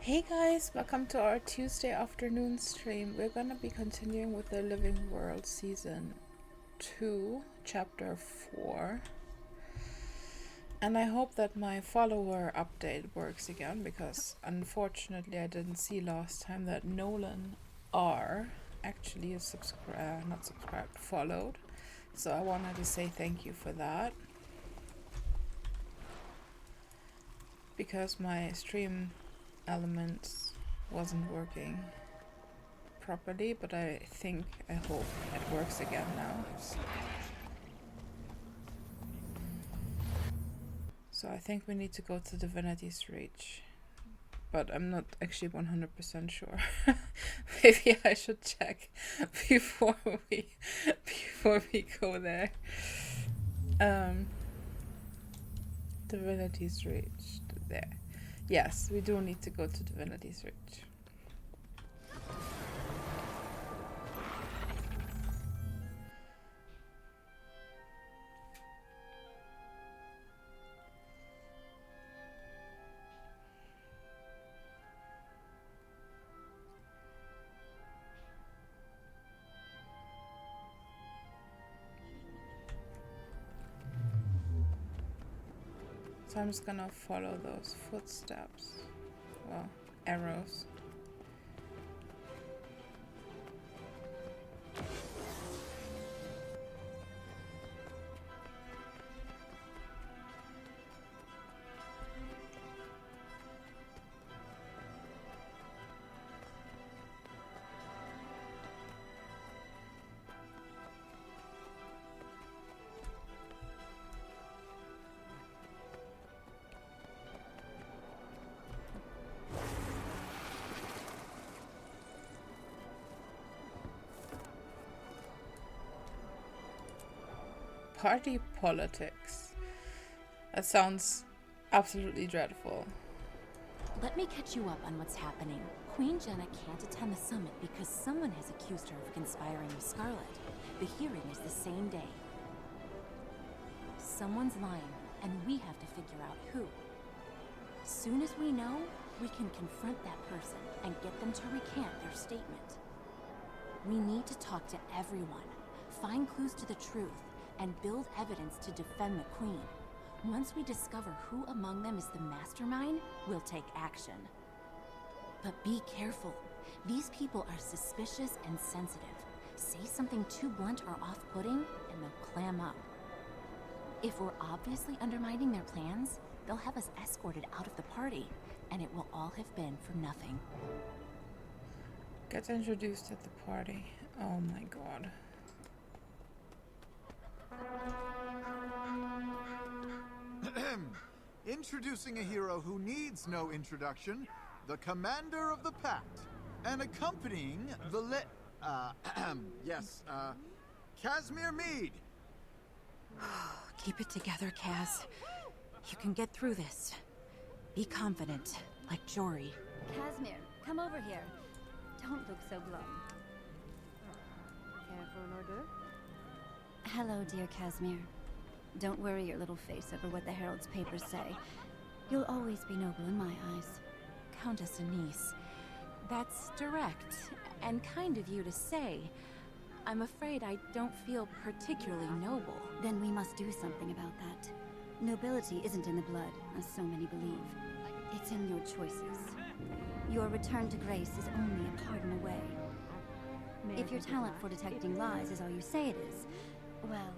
Hey guys, welcome to our Tuesday afternoon stream. We're gonna be continuing with the Living World Season 2, Chapter 4. And I hope that my follower update works again because unfortunately I didn't see last time that Nolan R actually is not subscribed, followed. So I wanted to say thank you for that because my stream elements wasn't working properly, but I hope it works again now. So I think we need to go to Divinity's Reach, but I'm not actually 100% sure. Maybe I should check before we go there. Divinity's Reach, there. Yes, we do need to go to Divinity's Reach. So I'm just gonna follow those footsteps. Well, arrows. Party politics. That sounds absolutely dreadful. Let me catch you up on what's happening. Queen Jenna can't attend the summit because someone has accused her of conspiring with Scarlet. The hearing is the same day. Someone's lying, and we have to figure out who. Soon as we know, we can confront that person and get them to recant their statement. We need to talk to everyone, find clues to the truth, and build evidence to defend the Queen. Once we discover who among them is the mastermind, we'll take action. But be careful. These people are suspicious and sensitive. Say something too blunt or off-putting, and they'll clam up. If we're obviously undermining their plans, they'll have us escorted out of the party, and it will all have been for nothing. Get introduced at the party. Oh my god. Introducing a hero who needs no introduction, the Commander of the Pact, and accompanying the Casimir Mead. Keep it together, Kaz. You can get through this. Be confident, like Jory. Casimir, come over here. Don't look so glum. Care for an hors d'oeuvre? Hello, dear Casimir. Don't worry your little face over what the Herald's papers say. You'll always be noble in my eyes. Countess Anise. That's direct, and kind of you to say. I'm afraid I don't feel particularly noble. Then we must do something about that. Nobility isn't in the blood, as so many believe. It's in your choices. Your return to grace is only a pardon away. If your talent for detecting lies is all you say it is, well,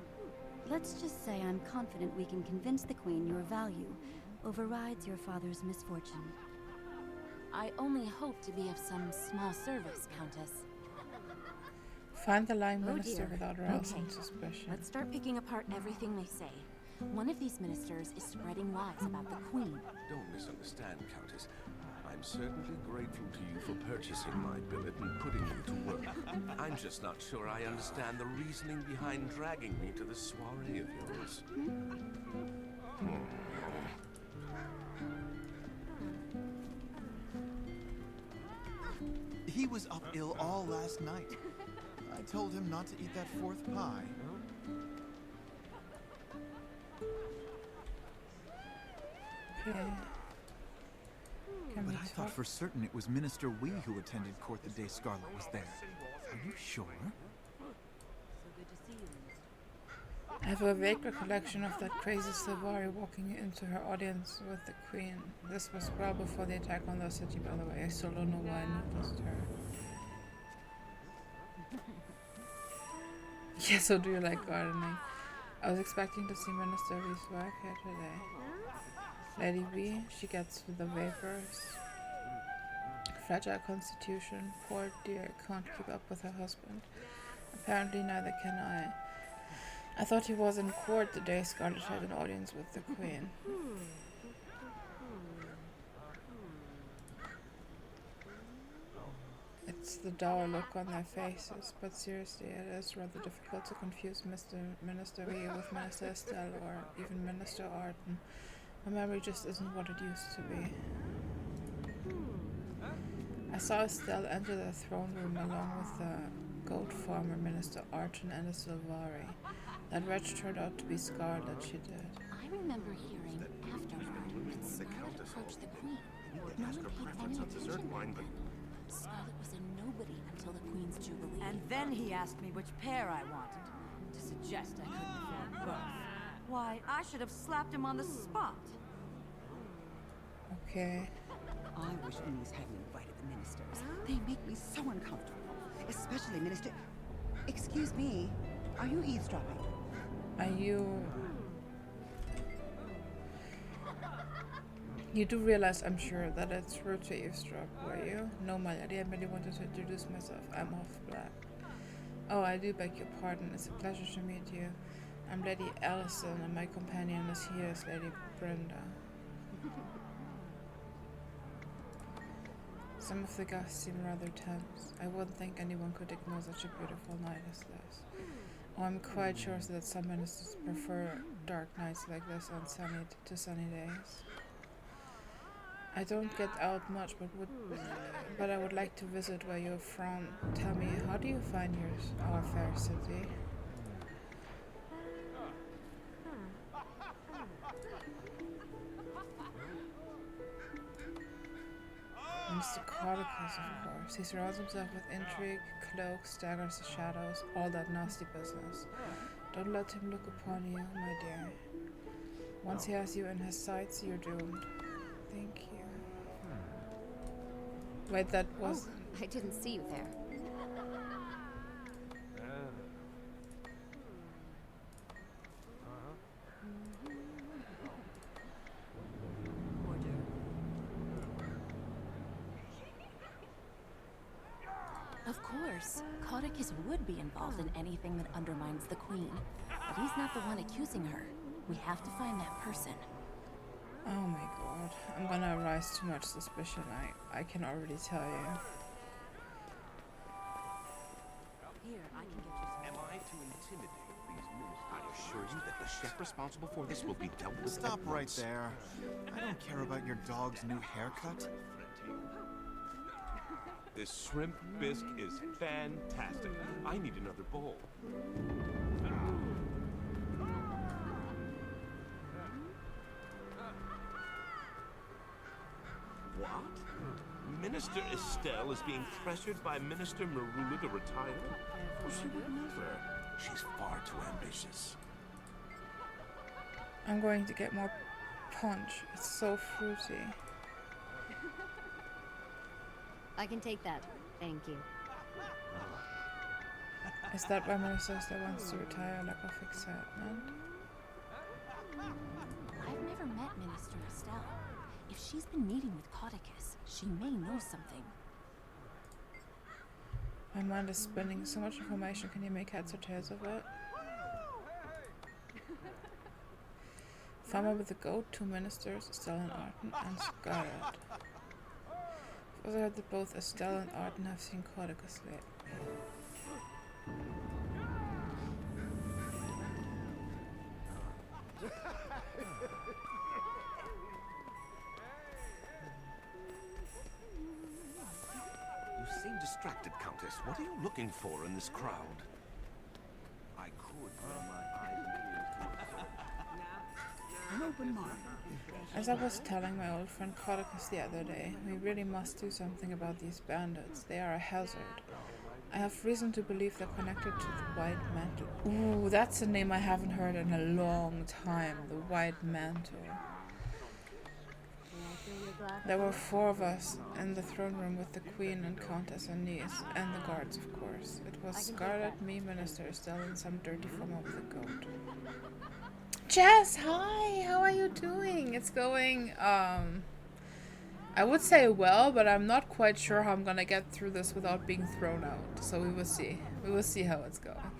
let's just say I'm confident we can convince the Queen your value overrides your father's misfortune. I only hope to be of some small service, Countess. Find the lying Oh minister dear. without arousing suspicion. Let's start picking apart everything they say. One of these ministers is spreading lies about the Queen. Don't misunderstand, Countess. I'm certainly grateful to you for purchasing my billet and putting me to work. I'm just not sure I understand the reasoning behind dragging me to the soiree of yours. He was up ill all last night. I told him not to eat that fourth pie. Okay. Can we I thought for certain it was Minister Wee who attended court the day Scarlet was there. Are you sure? I have a vague recollection of that crazy Sylvari walking into her audience with the Queen. This was well before the attack on the city, by the way. I still don't know why I noticed her. Yeah, so do you like gardening? I was expecting to see Minister Wee's work here today. Lady Wee, she gets with the vapors. Fragile constitution, poor dear, can't keep up with her husband. Apparently neither can I. I thought he was in court the day Scarlet had an audience with the Queen. It's the dour look on their faces, but seriously, it is rather difficult to confuse Minister Wee with Minister Estelle or even Minister Arden. My memory just isn't what it used to be. I saw Estelle enter the throne room along with the goat farmer, Minister Arden, and a Sylvari. That wretch turned out to be Scarlet, she did. I remember hearing afterward that Scarlet approached the Queen. No one paid any attention. Scarlet was a nobody until the Queen's Jubilee. And then he asked me which pair I wanted, to suggest I couldn't afford both. Why, I should have slapped him on the spot. Okay. I wish Louise hadn't invited the ministers. They make me so uncomfortable. Especially Minister... Excuse me, are you eavesdropping? Are you... You do realize, I'm sure, that it's rude to eavesdrop, were you? No, my lady, I merely wanted to introduce myself. I'm Half Black. Oh, I do beg your pardon. It's a pleasure to meet you. I'm Lady Allison, and my companion is here is Lady Brenda. Some of the guests seem rather tense. I wouldn't think anyone could ignore such a beautiful night as this. Oh, I'm quite sure that some ministers prefer dark nights like this on sunny days. I don't get out much, but I would like to visit where you're from. Tell me, how do you find our fair city? Mr. Codicus, of course. He surrounds himself with intrigue, cloaks, daggers, shadows, all that nasty business. Don't let him look upon you, my dear. Once he has you in his sights, you're doomed. Thank you. Wait, that was... Oh, I didn't see you there. Of course, Codicus would be involved in anything that undermines the Queen. But he's not the one accusing her. We have to find that person. Oh my god. I'm gonna arouse too much suspicion. I can already tell you. Here, I can get you some. Am I to intimidate these ministers? I assure you that the chef responsible for this will be dealt with. Stop right there. I don't care about your dog's new haircut. This shrimp bisque is fantastic. I need another bowl. What? Minister Estelle is being pressured by Minister Marula to retire? Oh, she would never. She's far too ambitious. I'm going to get more punch. It's so fruity. I can take that. Thank you. Is that why Minister Estelle wants to retire like a fixation? I've never met Minister Estelle. If she's been meeting with Codicus, she may know something. My mind is spinning. So much information. Can you make heads or tails of it? Farmer with the goat, 2 ministers, Estelle and Arden, and Scarlet. I've also heard that both Estelle and Arden have seen Codicus lately. You seem distracted, Countess. What are you looking for in this crowd? I could run my eyes and ears to it. An open mind. As I was telling my old friend Codicus the other day, we really must do something about these bandits. They are a hazard. I have reason to believe they're connected to the White Mantle. Ooh, that's a name I haven't heard in a long time. The White Mantle. There were 4 of us in the throne room with the Queen and Countess Anise, and the guards, of course. It was Scarlet, me, Minister Estelle, and some dirty form of the goat. Jess, hi! How are you doing? It's going, I would say well, but I'm not quite sure how I'm gonna get through this without being thrown out. So we will see. We will see how it's going.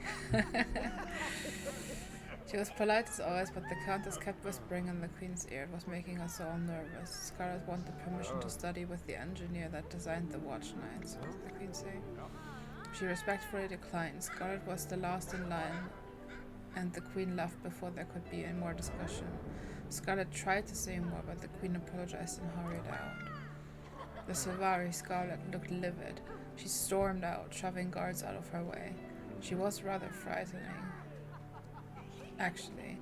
She was polite as always, but the Countess kept whispering in the Queen's ear. It was making us all nervous. Scarlet wanted permission to study with the engineer that designed the Watch Knights. What did the Queen say? She respectfully declined. Scarlet was the last in line, and the Queen left before there could be any more discussion. Scarlet tried to say more, but the Queen apologized and hurried out. The Savari, Scarlet, looked livid. She stormed out, shoving guards out of her way. She was rather frightening. Actually,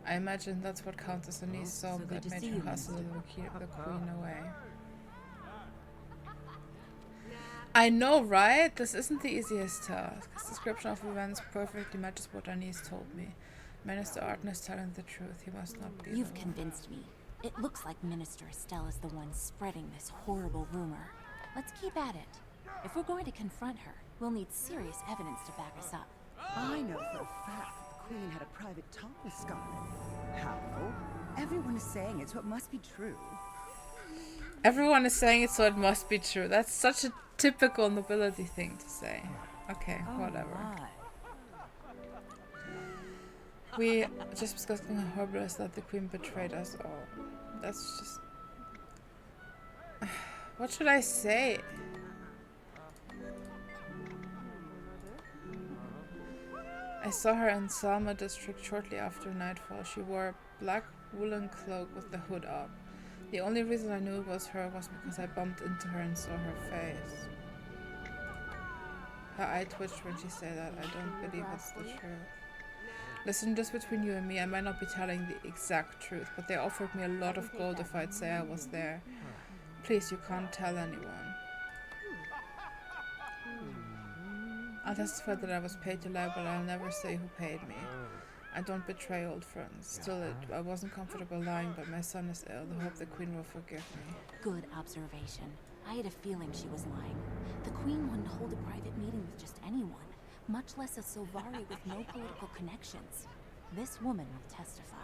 I imagine that's what Countess Anise saw that made her hustle the Queen away. I know, right? This isn't the easiest task. His description of events perfectly matches what Anise told me. Minister Arden is telling the truth. He must not be. You've convinced me. It looks like Minister Estelle is the one spreading this horrible rumor. Let's keep at it. If we're going to confront her, we'll need serious evidence to back us up. I know for a fact that the Queen had a private talk with Scarlet. How? Everyone is saying it, so it must be true. Everyone is saying it, so it must be true. That's such a typical nobility thing to say. Okay, whatever. We just discussing how horrible is that the Queen betrayed us all. That's just... What should I say? I saw her in Salma district shortly after nightfall. She wore a black woolen cloak with the hood up. The only reason I knew it was her was because I bumped into her and saw her face. Her eye twitched when she said that. I don't believe it's the truth. Listen, just between you and me, I might not be telling the exact truth, but they offered me a lot of gold if I'd say I was there. Please, you can't tell anyone. I'll testify that I was paid to lie, but I'll never say who paid me. I don't betray old friends. Still, I wasn't comfortable lying, but my son is ill. I hope the Queen will forgive me. Good observation. I had a feeling she was lying. The Queen wouldn't hold a private meeting with just anyone, much less a Silvari with no political connections. This woman will testify.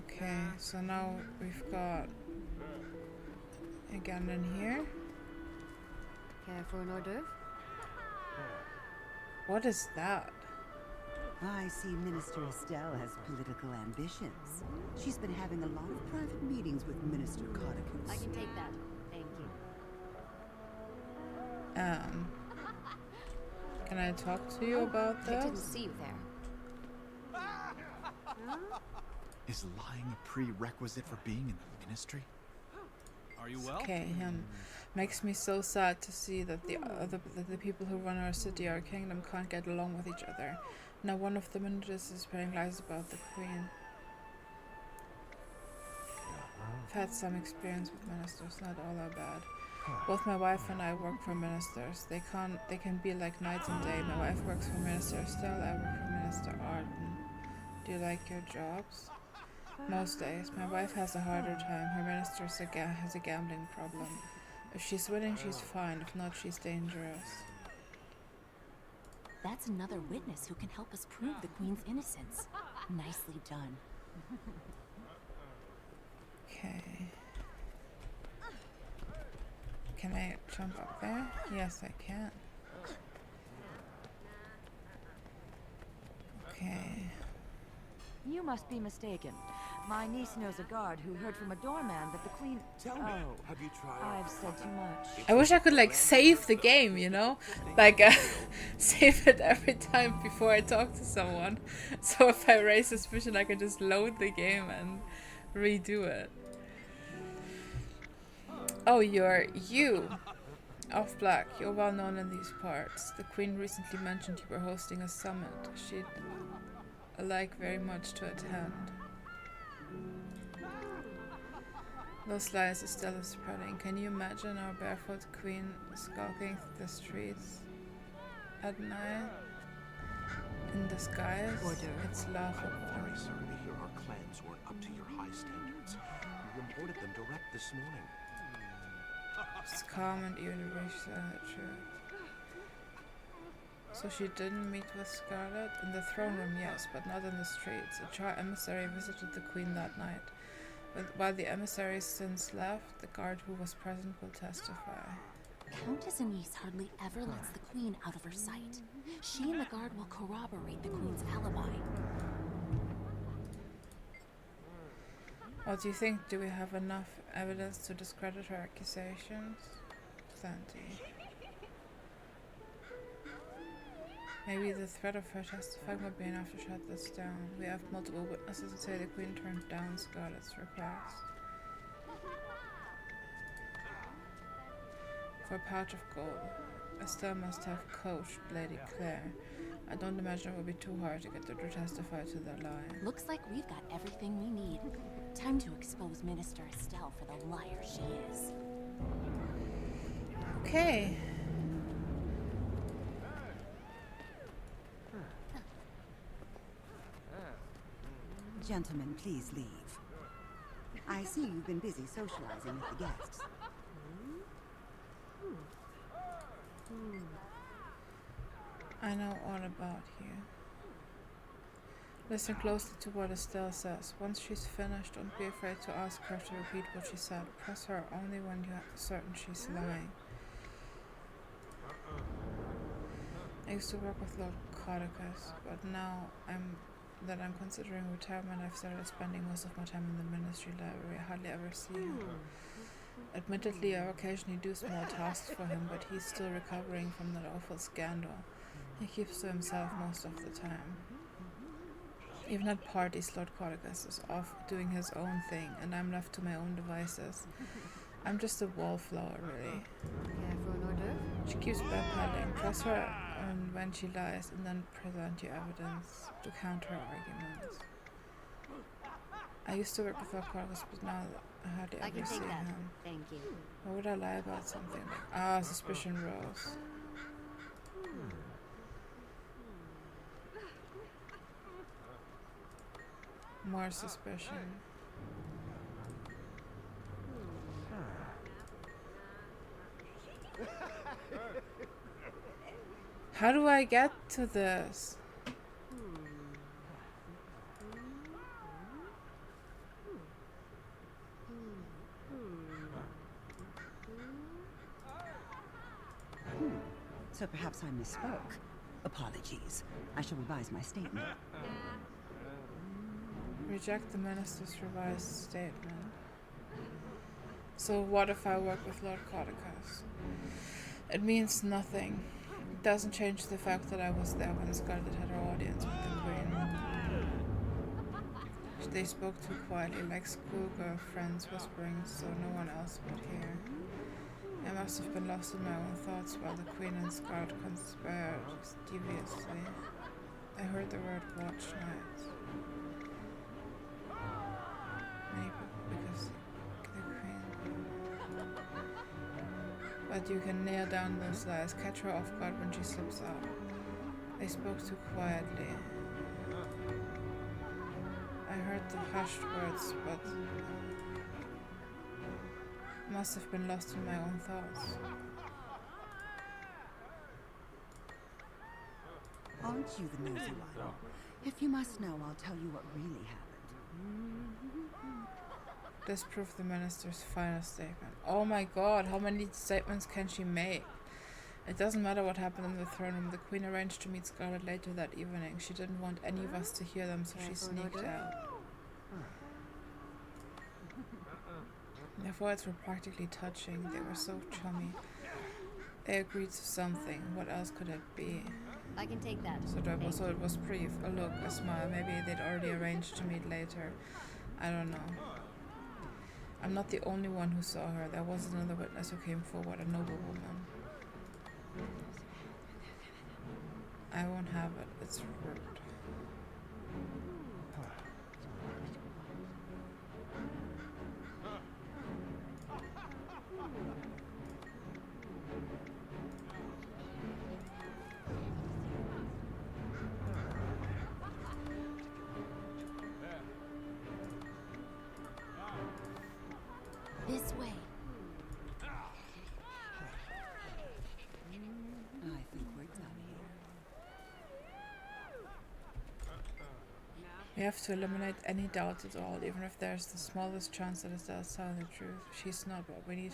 Okay, so now we've got a gun in here. Care for an hors d'oeuvre? What is that? I see Minister Estelle has political ambitions. She's been having a lot of private meetings with Minister Codicus. I can take that. Thank you. Can I talk to you about I didn't this? see you there. Is lying a prerequisite for being in the ministry? Are you well? Okay, makes me so sad to see that the people who run our city, our kingdom, can't get along with each other. Now one of the ministers is spreading lies about the Queen. I've had some experience with ministers, not all are bad. Both my wife and I work for ministers. They can be like night and day. My wife works for Minister Estelle, I work for Minister Arden. Do you like your jobs? Most days. My wife has a harder time. Her minister has a gambling problem. If she's winning, she's fine. If not, she's dangerous. That's another witness who can help us prove the Queen's innocence. Nicely done. Okay. Can I jump up there? Yes, I can. Okay. You must be mistaken. My niece knows a guard who heard from a doorman that the Queen... Tell me, have you tried? I've said too much. I wish I could like save the game, you know? Like save it every time before I talk to someone. So if I raise suspicion, I can just load the game and redo it. Oh, you. Off Black, you're well known in these parts. The Queen recently mentioned you were hosting a summit. She'd like very much to attend. Those lies are still spreading. Can you imagine our barefoot queen skulking the streets at night? In disguise? It's laughable. Very sorry to hear our clans weren't up to your high standards. We reported them direct this morning. It's calm and even reach the truth. So she didn't meet with Scarlet? In the throne room, yes, but not in the streets. A Char emissary visited the queen that night. While the emissary since left, the guard who was present will testify. Countess Anise hardly ever lets the queen out of her sight. She and the guard will corroborate the queen's alibi. What do you think? Do we have enough evidence to discredit her accusations? Plenty. Maybe the threat of her testifying would be enough to shut this down. We have multiple witnesses who say the queen turned down Scarlet's request. For a pouch of gold. Estelle must have coached Lady Claire. I don't imagine it would be too hard to get her to testify to their lie. Looks like we've got everything we need. Time to expose Minister Estelle for the liar she is. Okay. Gentlemen, please leave. I see you've been busy socializing with the guests. I know all about you. Listen closely to what Estelle says. Once she's finished, don't be afraid to ask her to repeat what she said. Press her only when you're certain she's lying. I used to work with Lord Codicus, but now that I'm considering retirement, I've started spending most of my time in the ministry library. I hardly ever see him. Admittedly, I occasionally do small tasks for him, but he's still recovering from that awful scandal. He keeps to himself most of the time. Even at parties, Lord Codicus is off doing his own thing, and I'm left to my own devices. I'm just a wallflower, really. Care for an hors d'oeuvre? She keeps backpedaling. Trust her when she lies, and then present your evidence to counter her arguments. I used to work with Lord Codicus, but now I hardly I ever can see take that. him. Thank you. Why would I lie about something like suspicion rose? More suspicion. How do I get to this? So perhaps I misspoke. Apologies. I shall revise my statement. Reject the minister's revised statement. So what if I work with Lord Codicus? It means nothing. It doesn't change the fact that I was there when Scarlet had her audience with the Queen. They spoke too quietly, like schoolgirl friends whispering, so no one else would hear. I must have been lost in my own thoughts while the Queen and Scarlet conspired deviously. I heard the word watch night. Maybe because the Queen. But you can nail down those lies, catch her off guard when she slips out. They spoke too quietly. I heard the hushed words, but must have been lost in my own thoughts. Aren't you the nosy one? If you must know, I'll tell you what really happened. This proved the minister's final statement. Oh my god, how many statements can she make? It doesn't matter what happened in the throne room. The Queen arranged to meet Scarlet later that evening. She didn't want any of us to hear them, so she sneaked out. Their words were practically touching. They were so chummy. They agreed to something. What else could it be? I can take that. So it was brief. A look, a smile. Maybe they'd already arranged to meet later. I don't know. I'm not the only one who saw her. There was another witness who came forward, a noble woman. I won't have it. It's rude. We have to eliminate any doubt at all, even if there's the smallest chance that Estelle's telling the truth. She's not, but we need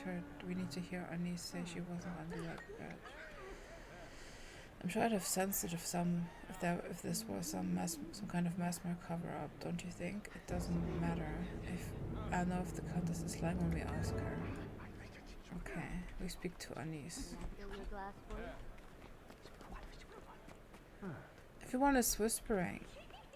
to hear Anise say she wasn't on the red bed. I'm sure I'd have sensed it if this was some kind of Mesmer cover-up, don't you think? It doesn't matter if I know if the Countess is lying when we ask her. Okay, we speak to Anise. Everyone is whispering,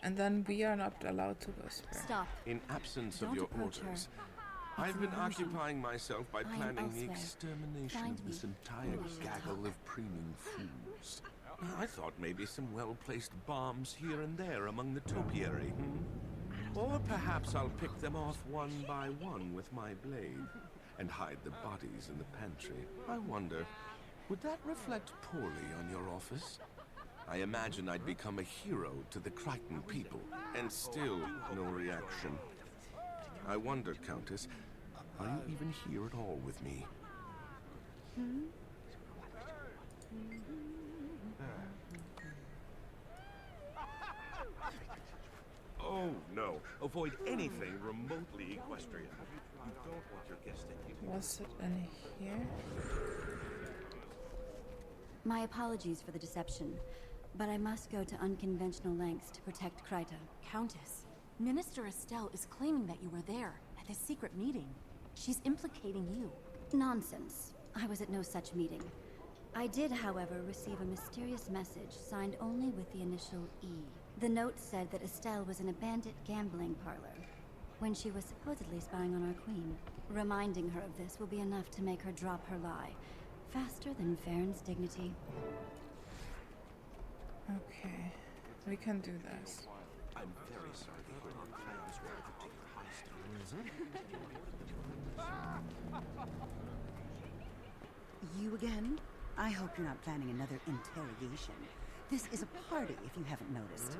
and then we are not allowed to whisper. Stop. In absence of Don't your approach her. orders, It's I've an been illusion. occupying myself by I am planning the elsewhere. extermination Find of this me. entire We shall gaggle talk. of preening fools. I thought maybe some well-placed bombs here and there among the topiary, Or perhaps I'll pick them off one by one with my blade and hide the bodies in the pantry. I wonder, would that reflect poorly on your office? I imagine I'd become a hero to the Crichton people, and still no reaction. I wonder, Countess, are you even here at all with me? Oh, no. Avoid anything remotely equestrian. You don't want your guests thinking. Was it in here? My apologies for the deception, but I must go to unconventional lengths to protect Kryta. Countess, Minister Estelle is claiming that you were there at the secret meeting. She's implicating you. Nonsense. I was at no such meeting. I did, however, receive a mysterious message signed only with the initial E. The note said that Estelle was in a bandit gambling parlor when she was supposedly spying on our queen. Reminding her of this will be enough to make her drop her lie, faster than Farron's dignity. Okay, we can do this. I'm very sorry to hear your plans were to take the heist. You again? I hope you're not planning another interrogation. This is a party, if you haven't noticed.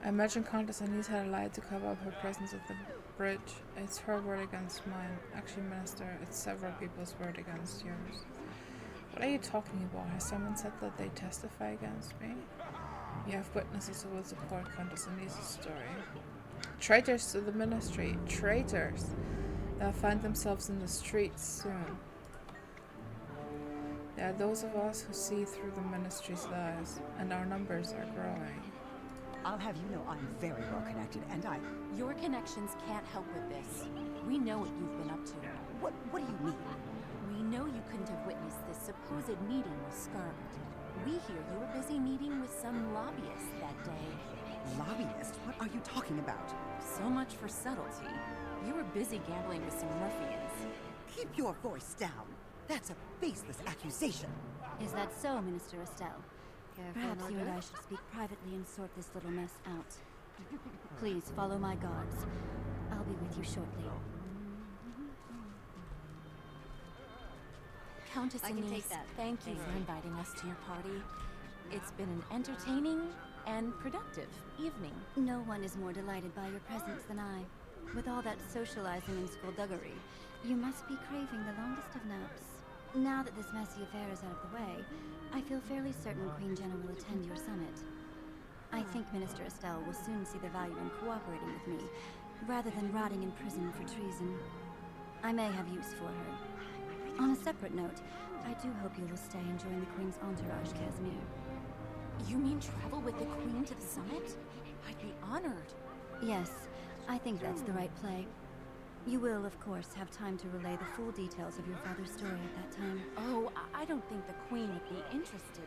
I imagine Countess Anise had lied to cover up her presence at the bridge. It's her word against mine. Actually, Minister, it's several people's word against yours. What are you talking about? Has someone said that they testify against me? You have witnesses who will support Countess Anise's story. Traitors to the Ministry. Traitors! They'll find themselves in the streets soon. There are those of us who see through the Ministry's lies, and our numbers are growing. I'll have you know I'm very well connected, and Your connections can't help with this. We know what you've been up to. What do you mean? We know you couldn't have witnessed this supposed meeting with Scarlet. We hear you were busy meeting with some lobbyists that day. Lobbyist? What are you talking about? So much for subtlety. You were busy gambling with some ruffians. Keep your voice down. That's a baseless accusation. Is that so, Minister Estelle? Care for Perhaps an you and order? I should speak privately and sort this little mess out. Please follow my guards. I'll be with you shortly. Countess I can Anise, take that. thank you for inviting us to your party. It's been an entertaining and productive evening. No one is more delighted by your presence than I. With all that socializing and skullduggery, you must be craving the longest of naps. Now that this messy affair is out of the way, I feel fairly certain Queen Jenna will attend your summit. I think Minister Estelle will soon see the value in cooperating with me, rather than rotting in prison for treason. I may have use for her. On a separate note, I do hope you will stay and join the Queen's entourage, Casimir. You mean travel with the Queen to the summit? I'd be honored. Yes, I think that's the right play. You will, of course, have time to relay the full details of your father's story at that time. Oh, I don't think the Queen would be interested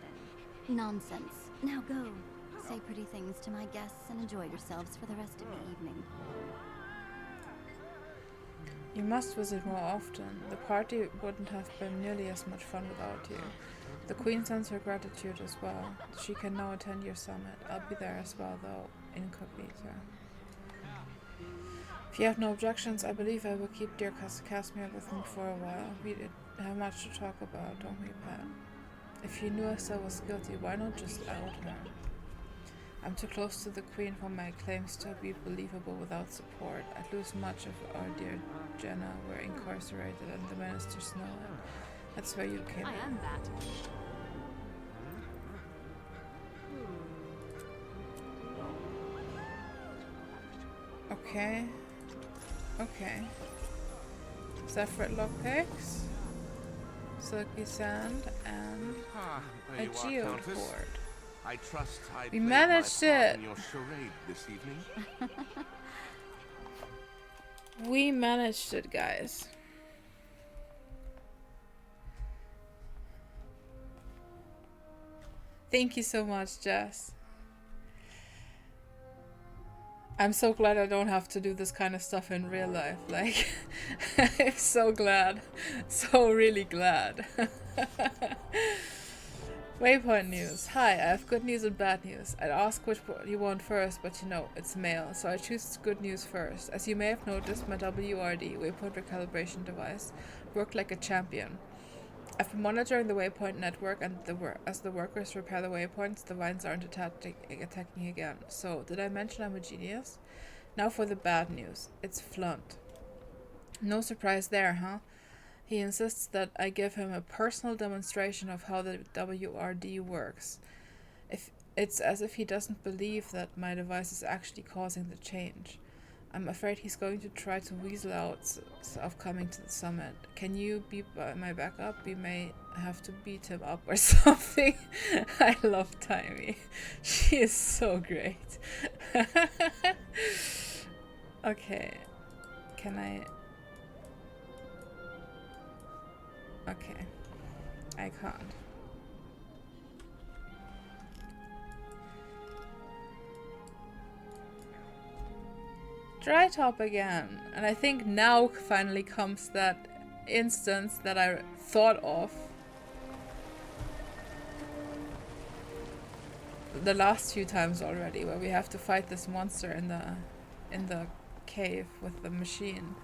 in... Nonsense. Now go. Say pretty things to my guests and enjoy yourselves for the rest of the evening. You must visit more often. The party wouldn't have been nearly as much fun without you. The Queen sends her gratitude as well. She can now attend your summit. I'll be there as well, though, incognito. If you have no objections, I believe I will keep dear Casimir with me for a while. We have much to talk about, don't we, Pat? If you knew Estelle was guilty, why not just out her? I'm too close to the Queen for my claims to be believable without support. I'd lose much if our dear Jenna were incarcerated and the ministers know it. That's where you came I in. am that. Okay. Okay. Zephyr lockpicks, silky sand, and There a you are, Countess. geocord. I trust I We played managed my part it. in your charade this evening. We managed it, guys. Thank you so much, Jess. I'm so glad I don't have to do this kind of stuff in real life. Like, I'm so glad. So really glad. Waypoint news. Hi, I have good news and bad news. I'd ask which one you want first, but you know, it's mail, so I choose good news first. As you may have noticed, my WRD, Waypoint Recalibration Device, worked like a champion. I've been monitoring the Waypoint network, and as the workers repair the waypoints, the vines aren't attacking again. So, did I mention I'm a genius? Now for the bad news. It's Flunt. No surprise there, huh? He insists that I give him a personal demonstration of how the WRD works. It's as if he doesn't believe that my device is actually causing the change. I'm afraid he's going to try to weasel out of coming to the summit. Can you be my backup? We may have to beat him up or something. I love Timey. She is so great. Okay. Can I... Okay. I can't. Dry top again. And I think now finally comes that instance that I thought of. The last few times already, where we have to fight this monster in the cave with the machine.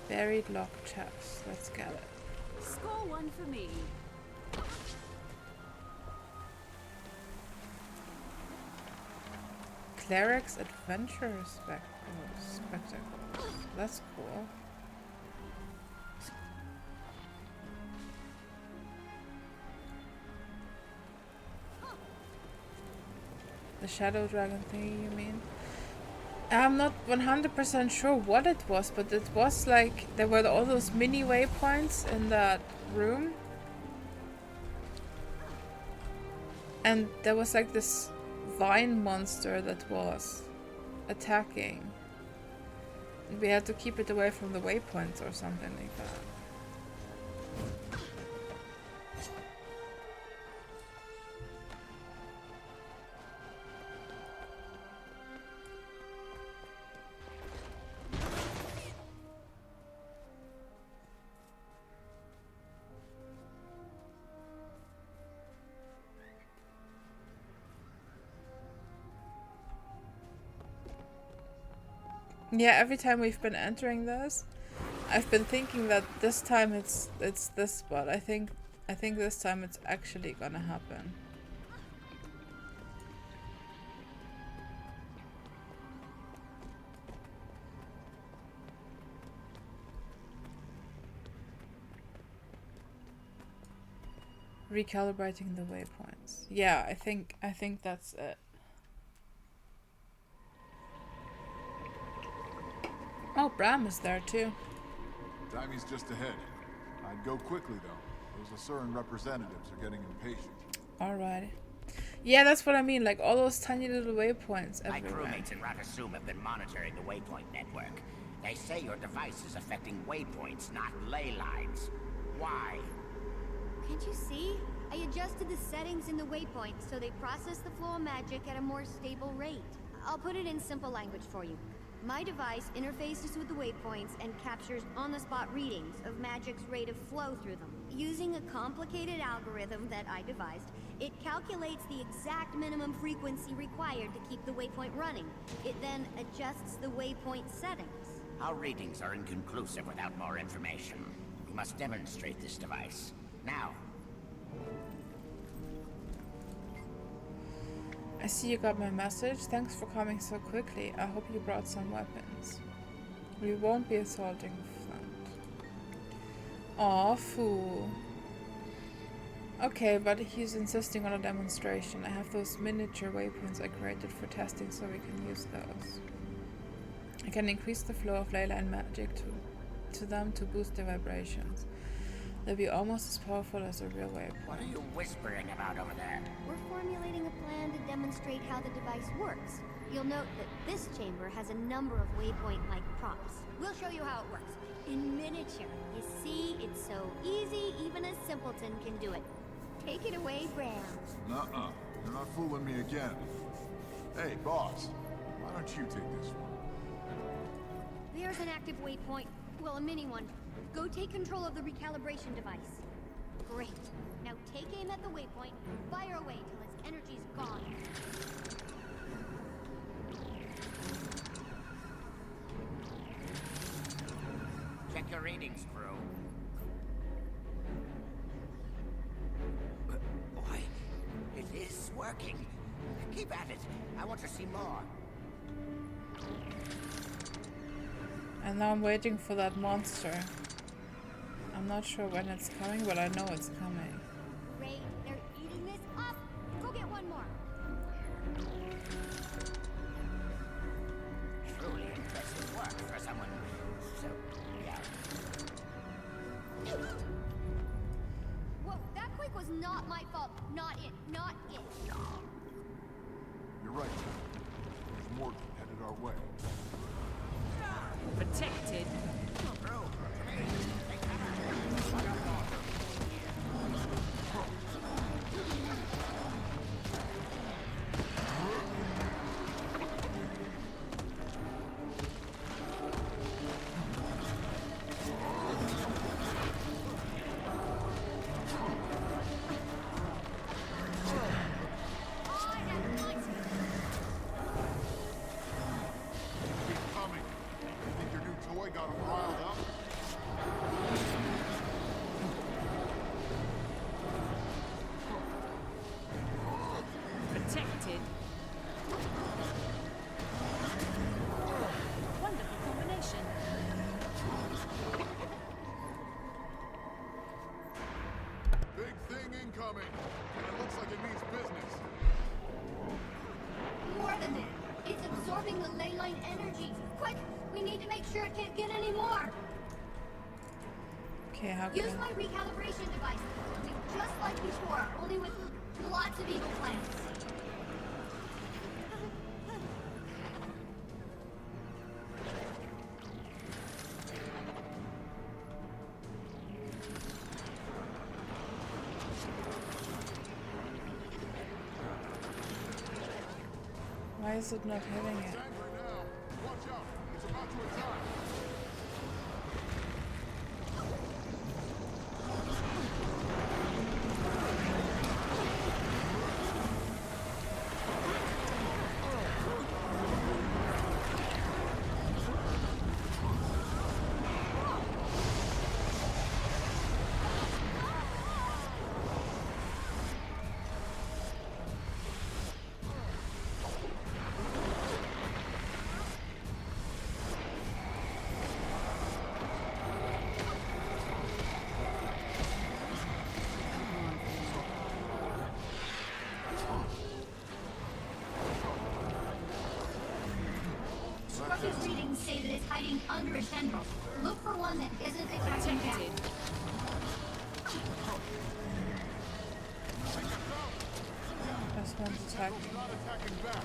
Buried lock chest. Let's get it. Score one for me. Cleric's Adventure Spectacle. That's cool. The Shadow Dragon thingy, you mean? I'm not 100% sure what it was, but it was like there were all those mini waypoints in that room. And there was like this vine monster that was attacking. We had to keep it away from the waypoints or something like that. Yeah, every time we've been entering this, I've been thinking that this time it's this spot. I think this time it's actually gonna happen. Recalibrating the waypoints. Yeah, I think that's it. Oh, Bram is there too. Timey's just ahead. I'd go quickly though. Those Asuran representatives are getting impatient. Alright. Yeah, that's what I mean. Like all those tiny little waypoints everywhere. My crewmates in Rakasum have been monitoring the waypoint network. They say your device is affecting waypoints, not ley lines. Why? Can't you see? I adjusted the settings in the waypoints so they process the flow of magic at a more stable rate. I'll put it in simple language for you. My device interfaces with the waypoints and captures on-the-spot readings of magic's rate of flow through them. Using a complicated algorithm that I devised, it calculates the exact minimum frequency required to keep the waypoint running. It then adjusts the waypoint settings. Our readings are inconclusive without more information. We must demonstrate this device. Now. I see you got my message. Thanks for coming so quickly. I hope you brought some weapons. We won't be assaulting Flint. Aw, fool. Okay, but he's insisting on a demonstration. I have those miniature waypoints I created for testing, so we can use those. I can increase the flow of ley line magic to them to boost their vibrations. They'll be almost as powerful as a real waypoint. What are you whispering about over there? We're formulating a plan to demonstrate how the device works. You'll note that this chamber has a number of waypoint-like props. We'll show you how it works. In miniature. You see, it's so easy, even a simpleton can do it. Take it away, Bram. Nuh-uh. You're not fooling me again. Hey, boss. Why don't you take this one? There's an active waypoint. Well, a mini one. Go take control of the recalibration device. Great. Now take aim at the waypoint, fire away till its energy's gone. Check your readings, crew. Why, it is working. Keep at it. I want to see more. And now I'm waiting for that monster. I'm not sure when it's coming, but I know it's coming. Great. They're eating this up. Go get one more. Truly impressive work for someone so young. Whoa, that quake was not my fault. Not it. Not it. You're right. There's Morgan headed our way. Protected. Okay, how can Use my recalibration device. Do just like before, only with lots of evil plans. Why is it not hitting it? Watch out! It's about to attack! Structure's readings say that it's hiding under a tendril. Look for one that isn't attacking back. This one's attacking. Not attacking back.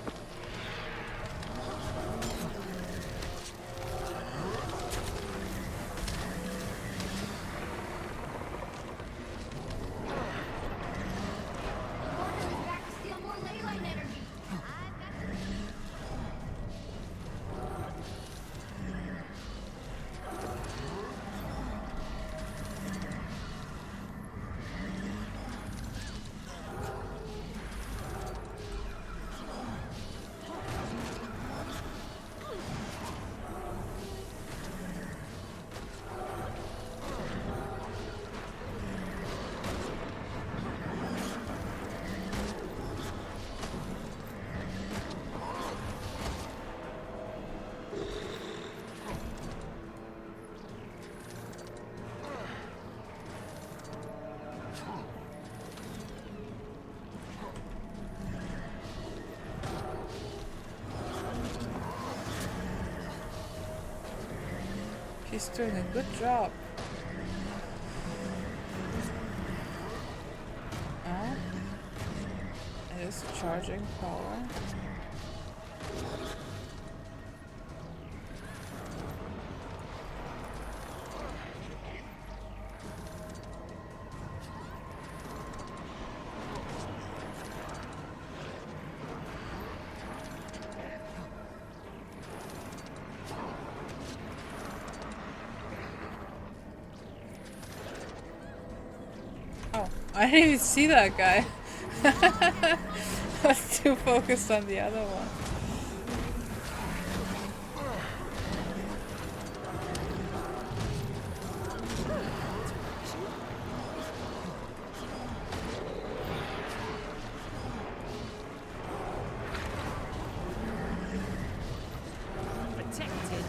she's doing a good job. Oh, it is charging power. I didn't even see that guy. I was too focused on the other one. Protected.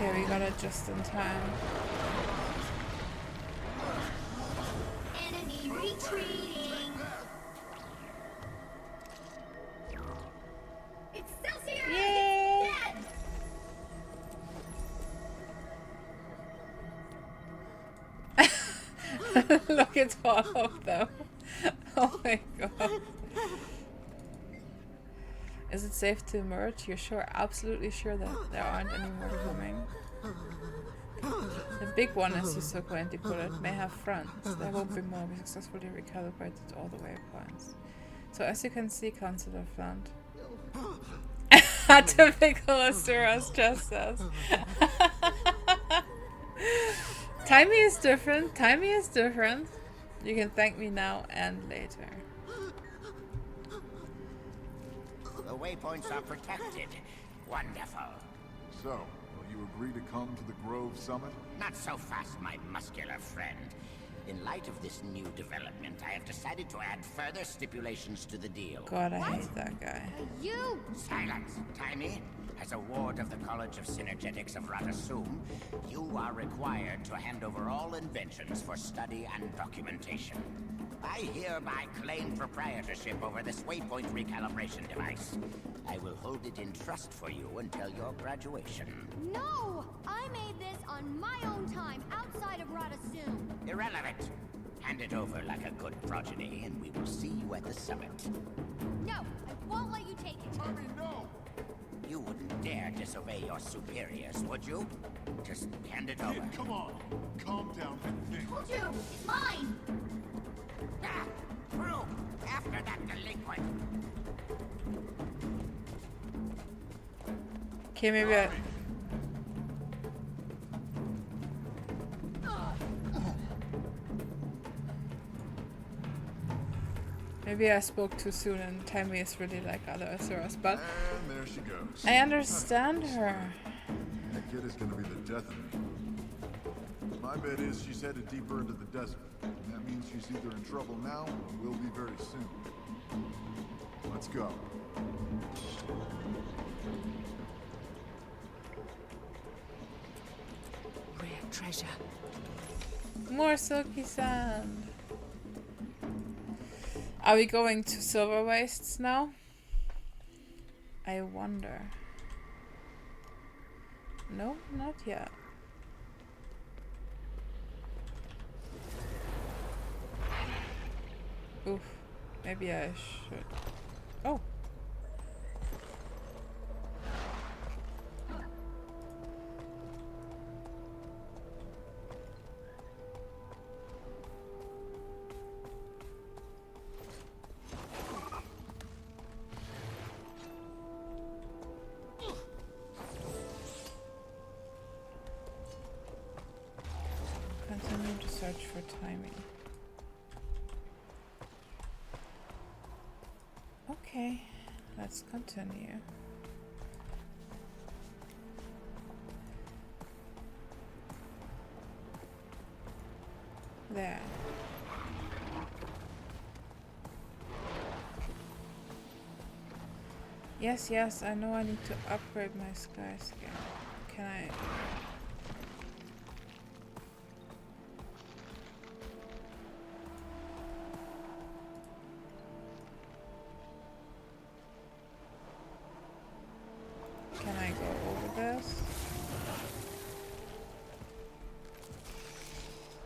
Okay, we got it just in time. Enemy retreating. Excelsior! Yay! Dead! Look at all of them. Oh my god. Is it safe to emerge? You're sure, absolutely sure that there aren't any more coming? The big one, as Hisoka and put it, may have fronts. There won't be more. We successfully recalibrated all the waypoints. So as you can see, Consular Flant. Typical Asuras just says. Timing is different. Timing is different. You can thank me now and later. The waypoints are protected. Wonderful. So, will you agree to come to the Grove Summit? Not so fast, my muscular friend. In light of this new development, I have decided to add further stipulations to the deal. God, I hate that guy. You! Silence, Timey. As a ward of the College of Synergetics of Radasum, you are required to hand over all inventions for study and documentation. I hereby claim proprietorship over this waypoint recalibration device. I will hold it in trust for you until your graduation. No! I made this on my own time, outside of Radasum. Irrelevant. Hand it over like a good progeny, and we will see you at the summit. No, I won't let you take it. I mean, no! You wouldn't dare disobey your superiors, would you? Just hand it over. Kid, come on. Calm down and think. Told you, it's mine! Ah, through! After that delinquent! Okay, maybe I... Maybe I spoke too soon and Timey is really like other Asuras, but And there she goes. I understand her. That kid is gonna be the death of me. My bet is she's headed deeper into the desert. And that means she's either in trouble now or will be very soon. Let's go. Rare treasure. More silky sand. Are we going to Silver Wastes now? I wonder. No, not yet. Oof. Maybe I should. Oh. Continue to search for timing. Okay, let's continue. There. Yes, yes, I know I need to upgrade my sky scan. Can I... Can I go over this?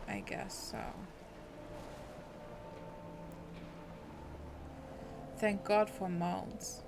I guess so. Thank God for mounts.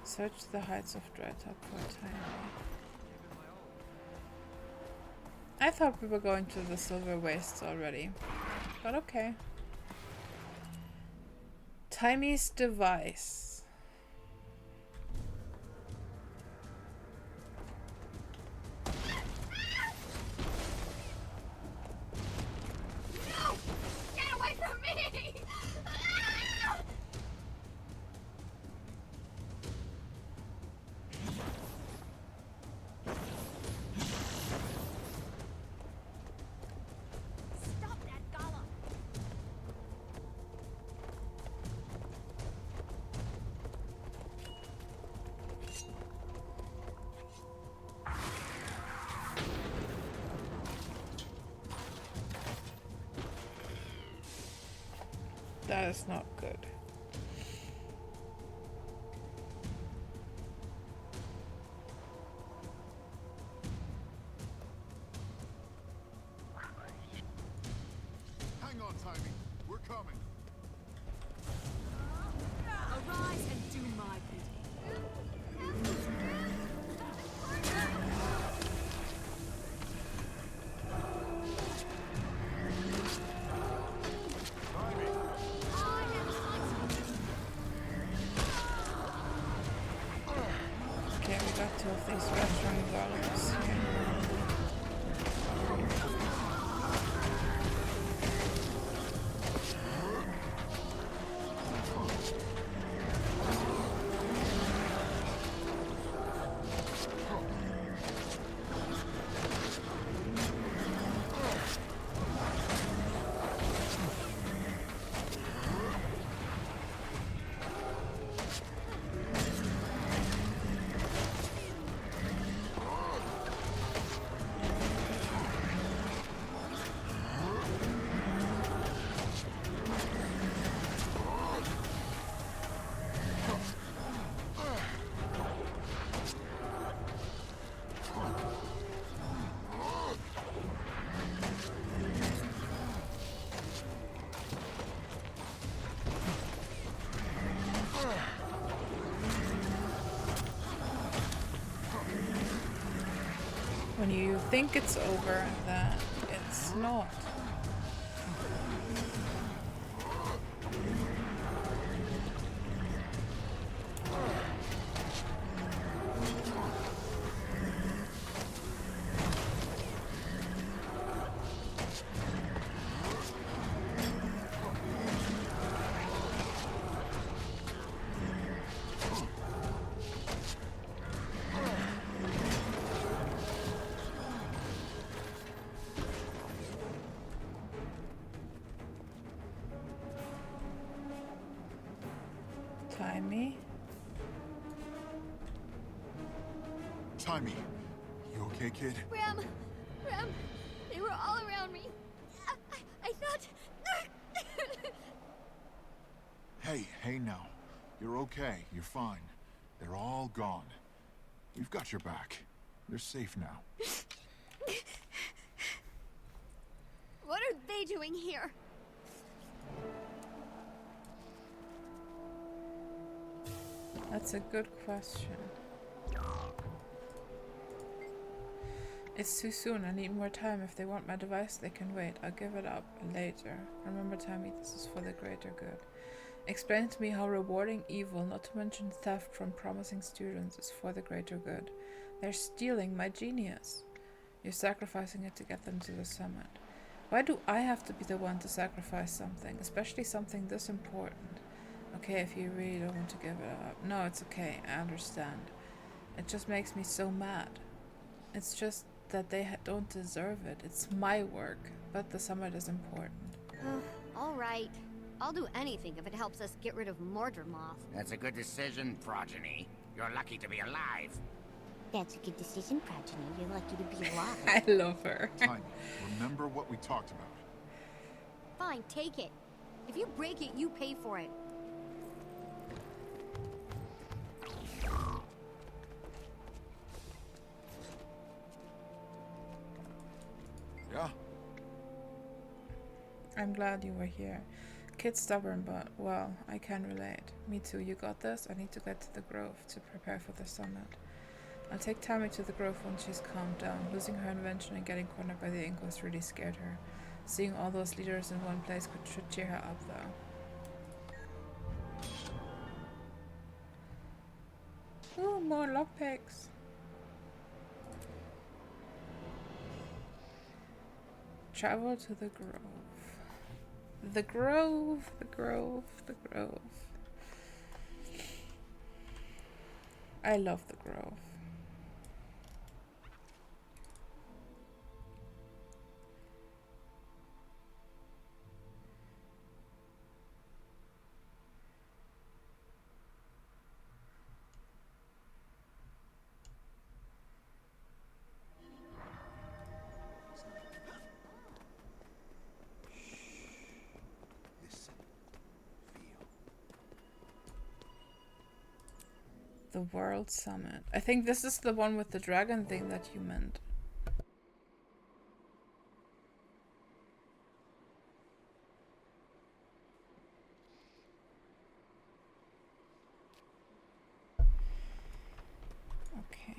Search the heights of Dreadtop for Tiny. I thought we were going to the Silver Wastes already, but okay. Timy's device. No! Get away from me! Stop that golem! That is not good. Hang on, Timmy. We're coming. Arise and do my bidding. Okay, we got two of these restaurant golems here. When you think it's over, then it's not. Timmy? Timmy, you okay, kid? Ram! They were all around me. I thought... Hey now. You're okay. You're fine. They're all gone. We've got your back. They're safe now. What are they doing here? That's a good question. It's too soon. I need more time. If they want my device, they can wait. I'll give it up later. Remember, Timmy, this is for the greater good. Explain to me how rewarding evil, not to mention theft from promising students, is for the greater good. They're stealing my genius. You're sacrificing it to get them to the summit. Why do I have to be the one to sacrifice something, especially something this important? Okay, if you really don't want to give it up. No, it's okay. I understand. It just makes me so mad. It's just that they don't deserve it. It's my work, but the summit is important. All right. I'll do anything if it helps us get rid of Mordramoth. That's a good decision, Progeny. You're lucky to be alive. That's a good decision, Progeny. You're lucky to be alive. I love her. Tiny, remember what we talked about. Fine, take it. If you break it, you pay for it. Yeah? I'm glad you were here. Kid's stubborn, but, well, I can relate. Me too, you got this? I need to get to the Grove to prepare for the summit. I'll take Tammy to the Grove once she's calmed down. Losing her invention and getting cornered by the Inquis really scared her. Seeing all those leaders in one place should cheer her up, though. Ooh, more lockpicks. Travel to the Grove. The Grove, the Grove, the Grove. I love the Grove. The World Summit. I think this is the one with the dragon thing that you meant. Okay.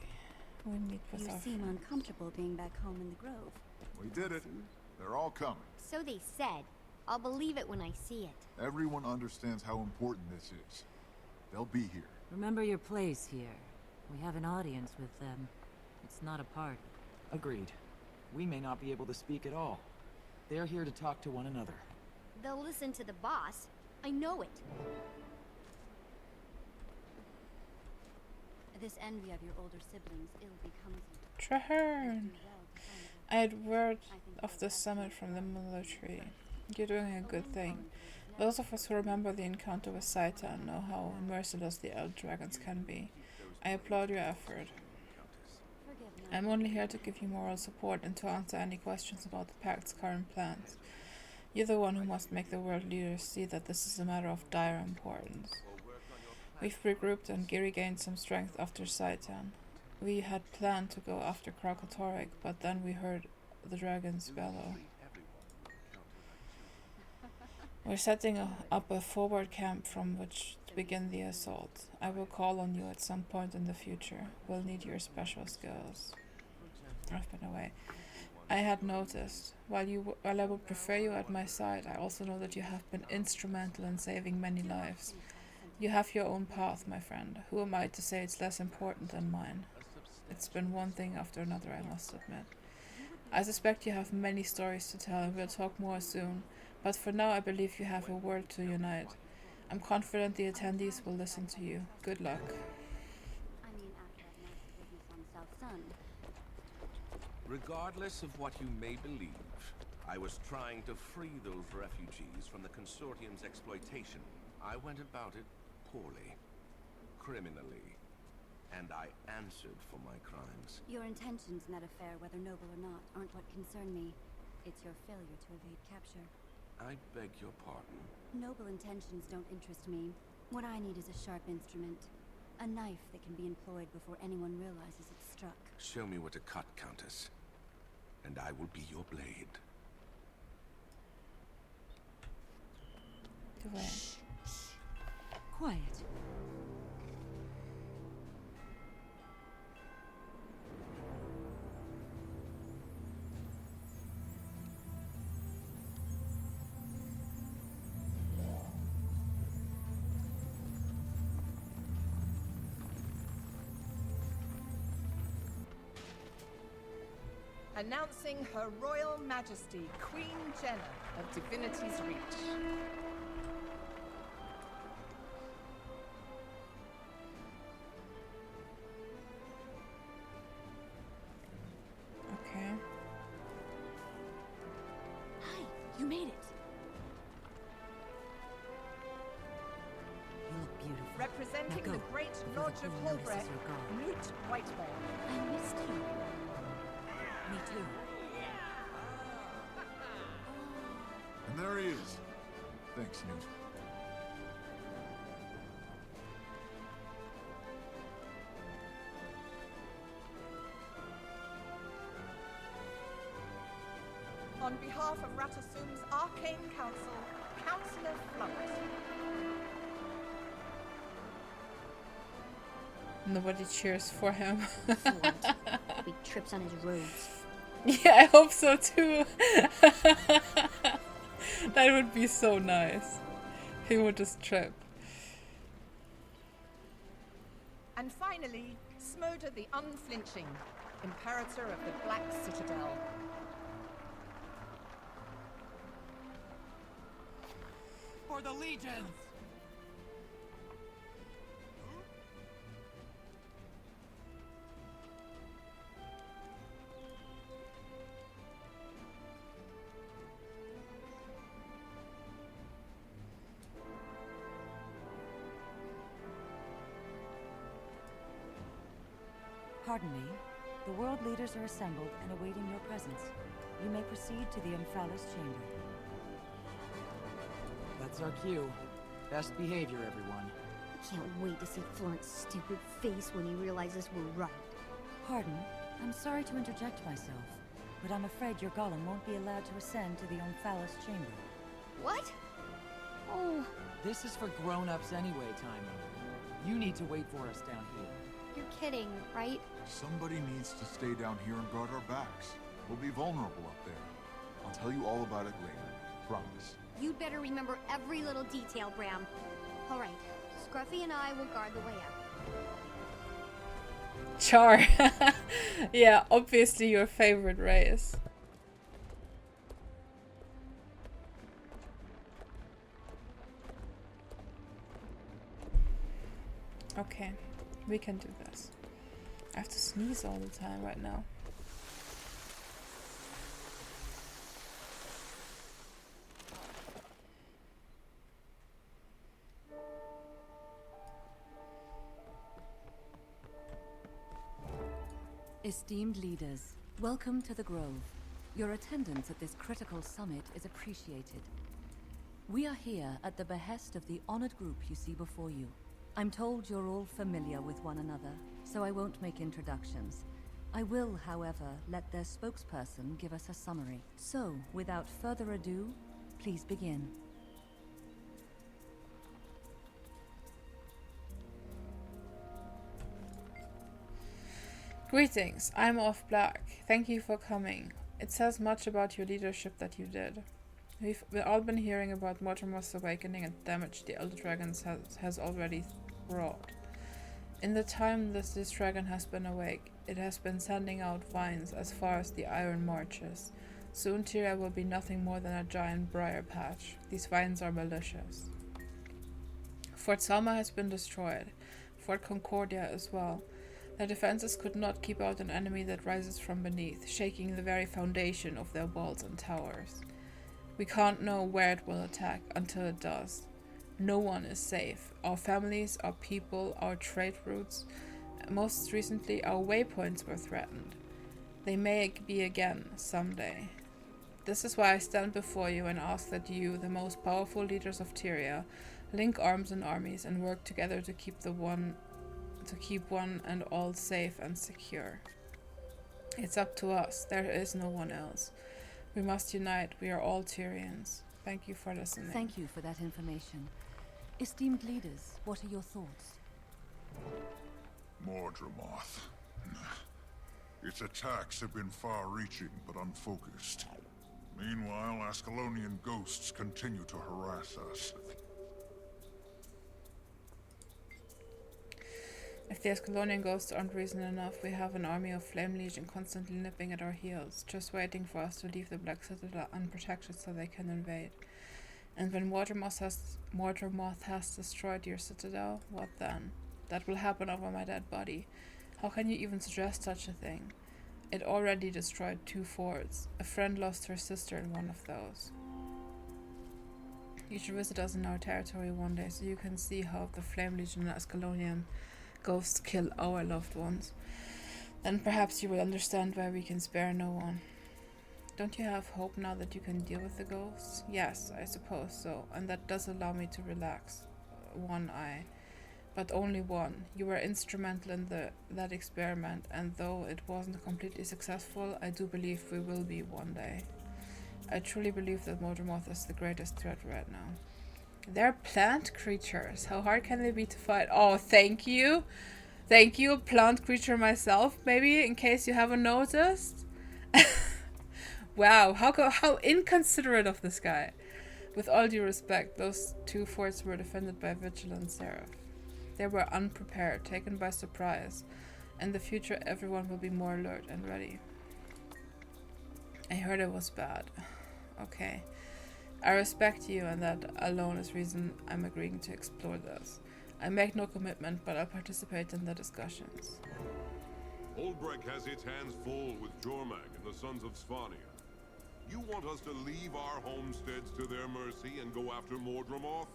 We meet with You our seem friends. uncomfortable being back home in the Grove. We did it. They're all coming. So they said. I'll believe it when I see it. Everyone understands how important this is. They'll be here. Remember your place here. We have an audience with them. It's not a party. Agreed. We may not be able to speak at all. They're here to talk to one another. They'll listen to the boss. I know it. This envy of your older siblings ill becomes you. Traherne! I had word of the summit from the military. You're doing a good thing. Those of us who remember the encounter with Saita know how merciless the Elder Dragons can be. I applaud your effort. I'm only here to give you moral support and to answer any questions about the Pact's current plans. You're the one who must make the world leaders see that this is a matter of dire importance. We've regrouped and regained some strength after Saitan. We had planned to go after Kralkatorrik, but then we heard the dragons bellow. We're setting up a forward camp from which to begin the assault. I will call on you at some point in the future. We'll need your special skills. I've been away. I had noticed. While I would prefer you at my side, I also know that you have been instrumental in saving many lives. You have your own path, my friend. Who am I to say it's less important than mine? It's been one thing after another, I must admit. I suspect you have many stories to tell, and we'll talk more soon. But for now, I believe you have a world to unite. I'm confident the attendees will listen to you. Good luck. I mean, after that massive business on South Sun. Regardless of what you may believe, I was trying to free those refugees from the Consortium's exploitation. I went about it poorly, criminally, and I answered for my crimes. Your intentions in that affair, whether noble or not, aren't what concern me. It's your failure to evade capture. I beg your pardon. Noble intentions don't interest me. What I need is a sharp instrument. A knife that can be employed before anyone realizes it's struck. Show me what to cut, Countess, and I will be your blade. Quiet. Announcing Her Royal Majesty, Queen Jenna of Divinity's Reach. Go, the Great before Lodge the of Queen notices Holbrecht, you're gone. Newt Whiteball. I missed you. Me too. And there he is. Thanks, Newt. On behalf of Ratasum's Arcane Council, Councillor Flunt. Nobody cheers for him. He trips on his robes. Yeah, I hope so too. That would be so nice. He would just trip. And finally, Smoda the Unflinching, Imperator of the Black Citadel. For the legions! Pardon me. The world leaders are assembled and awaiting your presence. You may proceed to the Umphalis chamber. That's our cue. Best behavior, everyone. I can't wait to see Florent's stupid face when he realizes we're right. Pardon? I'm sorry to interject myself, but I'm afraid your golem won't be allowed to ascend to the Umphalis chamber. What? Oh, This is for grown-ups anyway, Timing. You need to wait for us down here. you're kidding, right? Somebody needs to stay down here and guard our backs. We'll be vulnerable up there. I'll tell you all about it later. Promise. You'd better remember every little detail, Bram. All right, Scruffy and I will guard the way out. Char. Yeah, obviously your favorite race. Okay, we can do this. I have to sneeze all the time right now. Esteemed leaders, welcome to the Grove. Your attendance at this critical summit is appreciated. We are here at the behest of the honored group you see before you. I'm told you're all familiar with one another, so I won't make introductions. I will, however, let their spokesperson give us a summary. So, without further ado, please begin. Greetings, I'm Off Black. Thank you for coming. It says much about your leadership that you did. We've all been hearing about Mortimer's awakening and damage the Elder Dragons has already wrought. In the time this dragon has been awake, it has been sending out vines as far as the Iron Marches. Soon Tyria will be nothing more than a giant briar patch. These vines are malicious. Fort Selma has been destroyed. Fort Concordia as well. Their defenses could not keep out an enemy that rises from beneath, shaking the very foundation of their walls and towers. We can't know where it will attack until it does. No one is safe. Our families, our people, our trade routes, most recently our waypoints were threatened. They may be again someday. This is why I stand before you and ask that you, the most powerful leaders of Tyria, link arms and armies and work together to keep one and all safe and secure. It's up to us. There is no one else. We must unite. We are all Tyrians. Thank you for listening. Thank you for that information. Esteemed leaders, what are your thoughts? Mordremoth. Its attacks have been far-reaching but unfocused. Meanwhile, Ascalonian ghosts continue to harass us. If the Ascalonian ghosts aren't reason enough, we have an army of Flame Legion constantly nipping at our heels, just waiting for us to leave the Black Citadel unprotected so they can invade. And when Mortarmoth has destroyed your citadel, what then? That will happen over my dead body. How can you even suggest such a thing? It already destroyed 2 forts. A friend lost her sister in one of those. You should visit us in our territory one day so you can see how the Flame Legion and Ascalonian ghosts kill our loved ones. Then perhaps you will understand why we can spare no one. Don't you have hope now that you can deal with the ghosts? Yes, I suppose so, and that does allow me to relax. One eye. But only one. You were instrumental in that experiment, and though it wasn't completely successful, I do believe we will be one day. I truly believe that Mordremoth is the greatest threat right now. They're plant creatures. How hard can they be to fight? Oh, thank you. Thank you, plant creature myself, maybe, in case you haven't noticed. Wow, how inconsiderate of this guy. With all due respect, those two forts were defended by Vigilant Seraph. They were unprepared, taken by surprise. In the future, everyone will be more alert and ready. I heard it was bad. Okay. I respect you, and that alone is reason I'm agreeing to explore this. I make no commitment, but I'll participate in the discussions. Olbrek has its hands full with Jormag and the Sons of Svanir. You want us to leave our homesteads to their mercy and go after Mordremoth?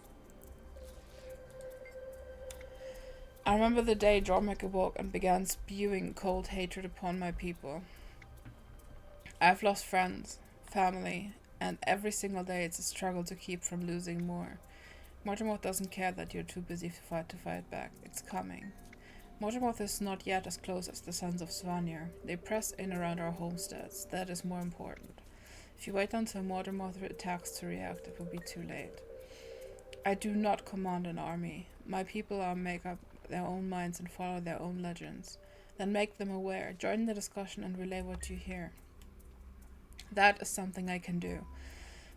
I remember the day Jormag awoke and began spewing cold hatred upon my people. I've lost friends, family, and every single day it's a struggle to keep from losing more. Mordremoth doesn't care that you're too busy to fight back. It's coming. Mordremoth is not yet as close as the Sons of Svanir. They press in around our homesteads. That is more important. If you wait until Mordremoth attacks to react, it will be too late. I do not command an army. My people are make up their own minds and follow their own legends. Then make them aware, join the discussion and relay what you hear. That is something I can do.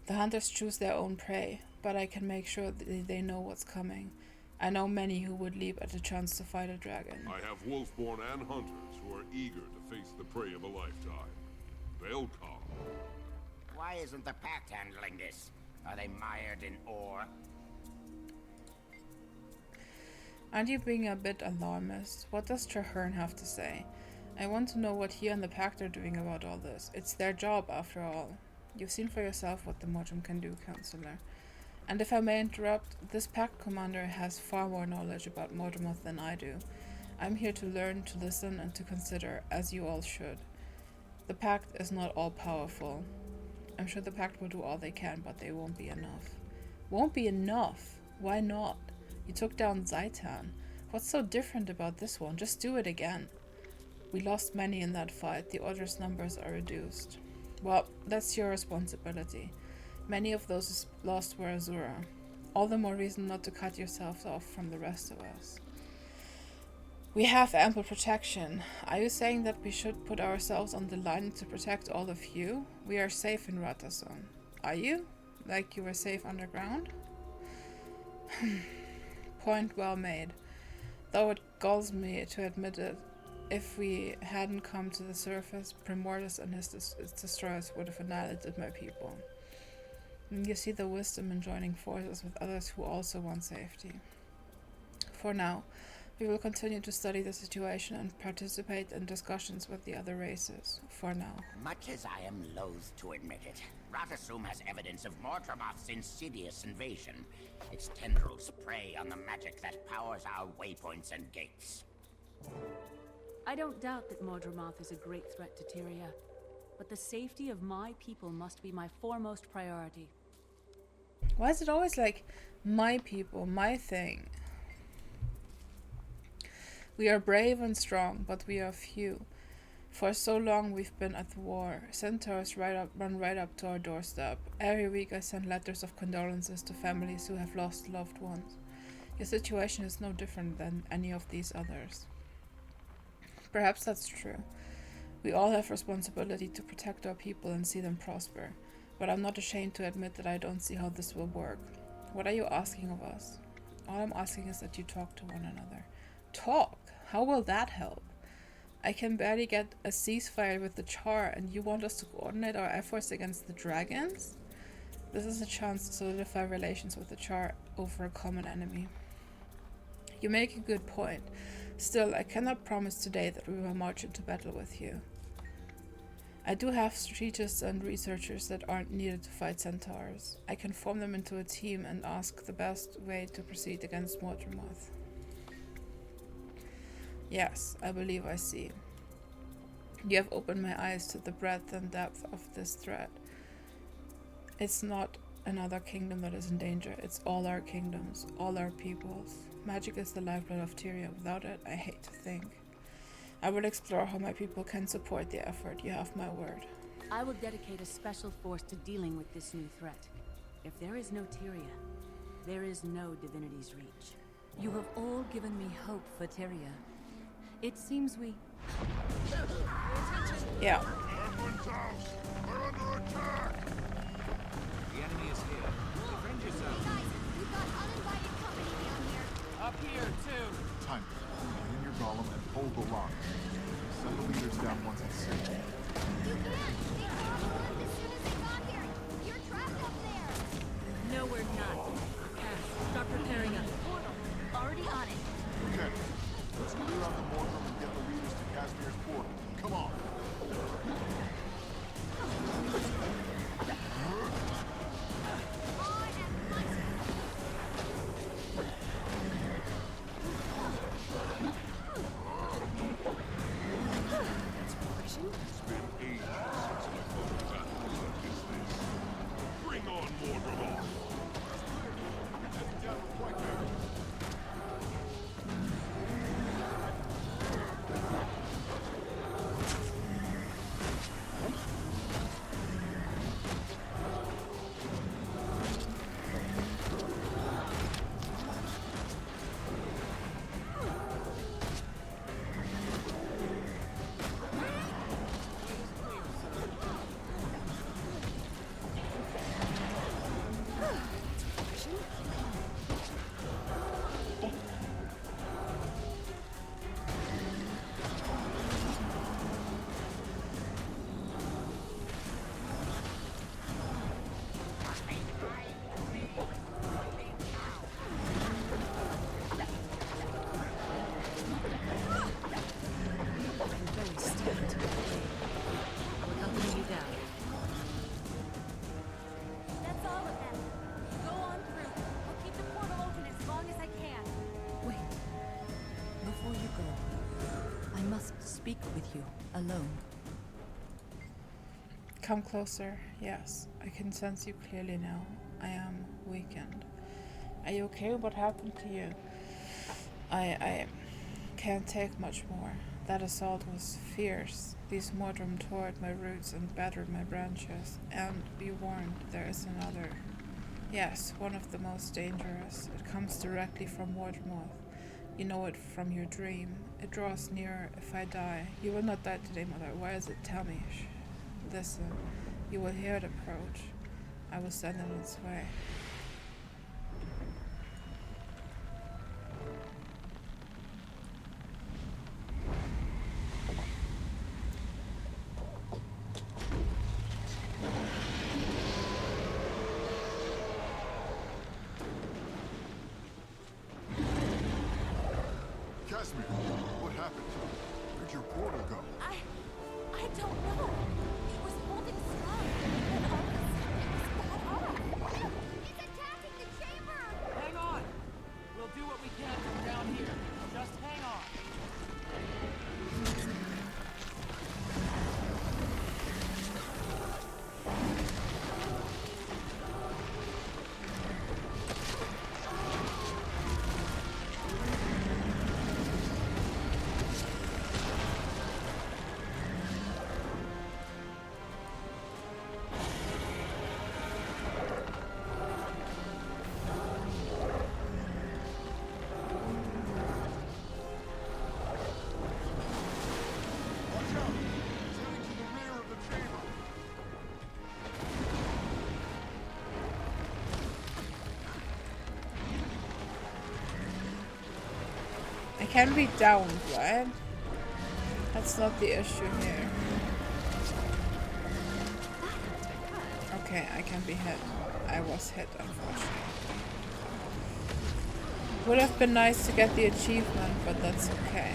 The hunters choose their own prey, but I can make sure that they know what's coming. I know many who would leap at the chance to fight a dragon. I have Wolfborn and hunters who are eager to face the prey of a lifetime. They'll come. Why isn't the Pact handling this? Are they mired in ore? Aren't you being a bit alarmist? What does Traherne have to say? I want to know what he and the Pact are doing about all this. It's their job, after all. You've seen for yourself what the Modrum can do, Counselor. And if I may interrupt, this Pact commander has far more knowledge about Mordremoth than I do. I'm here to learn, to listen, and to consider, as you all should. The Pact is not all-powerful. I'm sure the Pact will do all they can, but they won't be enough. Won't be enough? Why not? You took down Zaitan. What's so different about this one? Just do it again. We lost many in that fight. The Order's numbers are reduced. Well, that's your responsibility. Many of those lost were Azura. All the more reason not to cut yourselves off from the rest of us. We have ample protection. Are you saying that we should put ourselves on the line to protect all of you? We are safe in Ratasson. Are you? Like you were safe underground? Point well made. Though it galls me to admit it, if we hadn't come to the surface, Primordus and his destroyers would have annihilated my people. You see the wisdom in joining forces with others who also want safety. For now, we will continue to study the situation and participate in discussions with the other races. For now. Much as I am loath to admit it, Ratasum has evidence of Mordremoth's insidious invasion. Its tendrils prey on the magic that powers our waypoints and gates. I don't doubt that Mordremoth is a great threat to Tyria, but the safety of my people must be my foremost priority. Why is it always like, my people, my thing? We are brave and strong, but we are few. For so long we've been at war. Centaurs run right up to our doorstep. Every week I send letters of condolences to families who have lost loved ones. Your situation is no different than any of these others. Perhaps that's true. We all have responsibility to protect our people and see them prosper. But I'm not ashamed to admit that I don't see how this will work. What are you asking of us? All I'm asking is that you talk to one another. Talk? How will that help? I can barely get a ceasefire with the Char, and you want us to coordinate our efforts against the dragons? This is a chance to solidify relations with the Char over a common enemy. You make a good point. Still, I cannot promise today that we will march into battle with you. I do have strategists and researchers that aren't needed to fight centaurs. I can form them into a team and ask the best way to proceed against Mortremoth. Yes, I believe I see. You have opened my eyes to the breadth and depth of this threat. It's not another kingdom that is in danger. It's all our kingdoms, all our peoples. Magic is the lifeblood of Tyria. Without it, I hate to think. I will explore how my people can support the effort. You have my word. I will dedicate a special force to dealing with this new threat. If there is no Tyria, there is no Divinity's Reach. You have all given me hope for Tyria. It seems we... Yeah. We're under attack! The enemy is here. Defend yourself. Guys, we've got uninvited company down here. Up here, too. Time. Get in your golem and hold the line. Send the leaders down once it's safe. You can't! They crossed the left as soon as they got here. You're trapped up there. No, we're not. Cass, start preparing a portal. Already on it. Okay. Let's clear out the Mortrum and get the leaders to Casmir's portal. Come on. It's been ages since I fought a battle such as this. Bring on Mortremoth! That's all of them. Go on through. I'll keep the portal open as long as I can. Wait. Before you go, I must speak with you alone. Come closer. Yes, I can sense you clearly now. I am weakened. Are you okay? What happened to you? I can't take much more. That assault was fierce. These Mortrum tore at my roots and battered my branches. And be warned, there is another. Yes, one of the most dangerous. It comes directly from Mortremoth. You know it from your dream. It draws nearer if I die. You will not die today, Mother. Where is it? Tell me. Listen. You will hear it approach. I will send it its way. Casmir, what happened? Where'd your portal go? I don't know. It was holding strong, and all of a sudden it was cut off. It's attacking the chamber! Hang on. We'll do what we can from down here. Just hang on. I can be downed, right? That's not the issue here. Okay, I can be hit. I was hit, unfortunately. Would have been nice to get the achievement, but that's okay.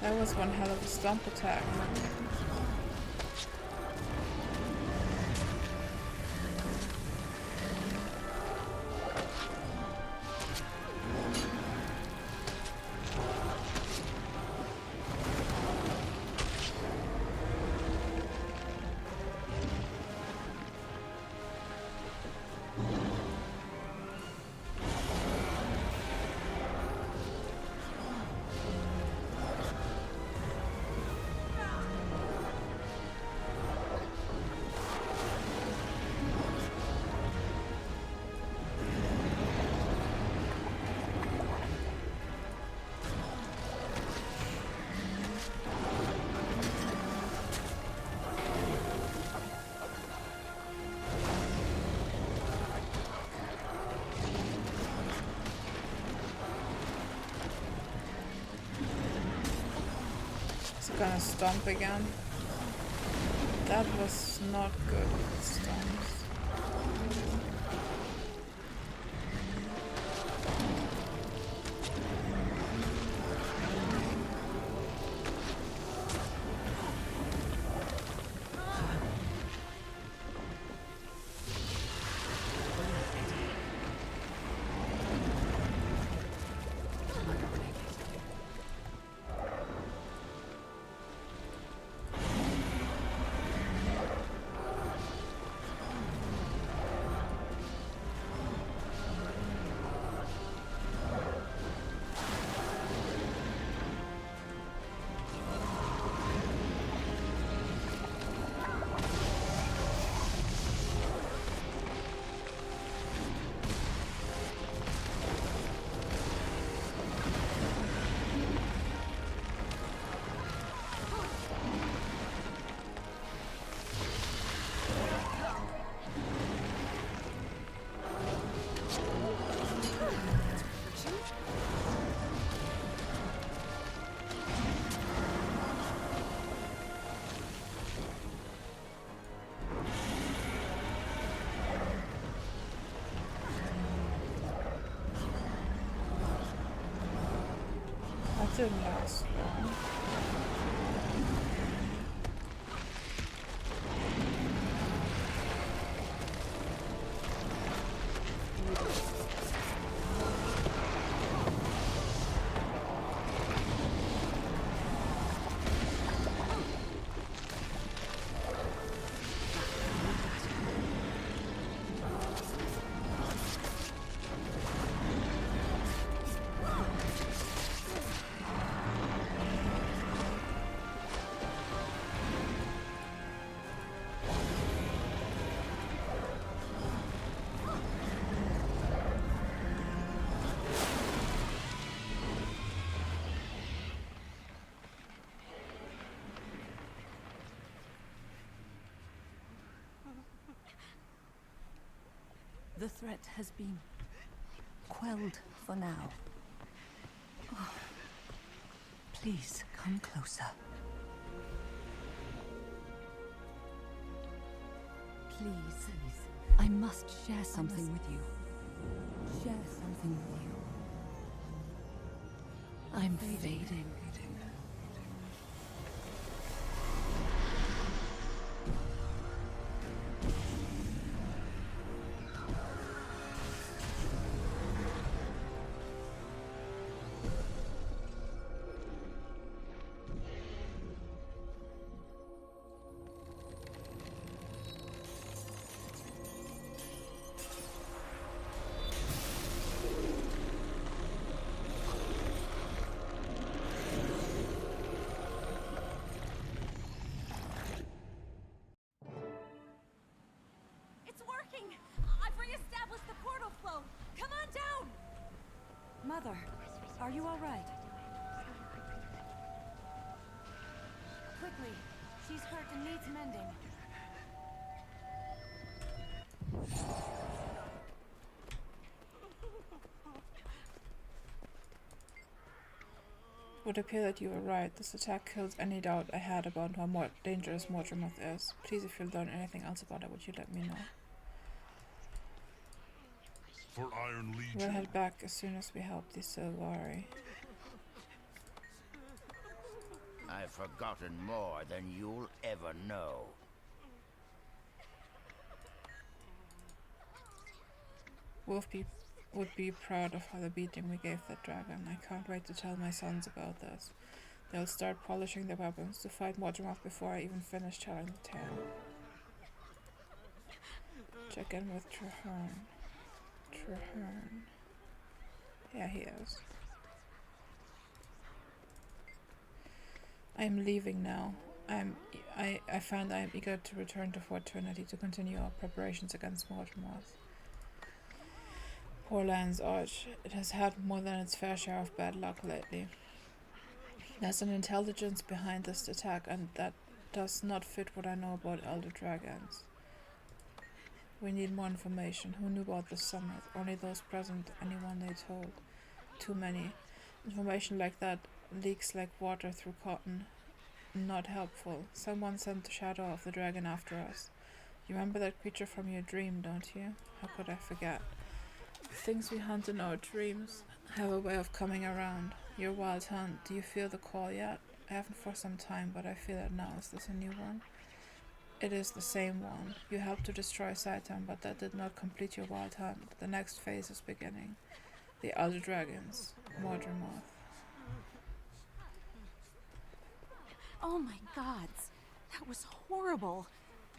That was one hell of a stomp attack. Gonna stomp again. That was not good with the stomps. That didn't last long. The threat has been quelled for now. Oh, please come closer. Please. I must share something with you. Share something with you. I'm fading. Mother, are you all right? Quickly, she's hurt and needs mending. It would appear that you were right. This attack kills any doubt I had about how dangerous Mortimer's is. Please, if you learn anything else about it, would you let me know? For Iron Legion. We'll head back as soon as we help the Sylvari. I've forgotten more than you'll ever know. Wolf would be proud of how the beating we gave that dragon. I can't wait to tell my sons about this. They'll start polishing their weapons to fight Mortimer before I even finish telling the tale. Check in with Traherne. Traherne. Yeah, he is. I am leaving now. I find I am eager to return to Fort Trinity to continue our preparations against Mortimer's. Poor Lion's Arch. It has had more than its fair share of bad luck lately. There's an intelligence behind this attack, and that does not fit what I know about Elder Dragons. We need more information. Who knew about the summit? Only those present, anyone they told. Too many. Information like that leaks like water through cotton. Not helpful. Someone sent the shadow of the dragon after us. You remember that creature from your dream, don't you? How could I forget? The things we hunt in our dreams have a way of coming around. Your wild hunt, do you feel the call yet? I haven't for some time, but I feel it now. Is this a new one? It is the same one. You helped to destroy Satan, but that did not complete your wild hunt. The next phase is beginning. The Elder Dragons. Mortimer. Oh my gods. That was horrible.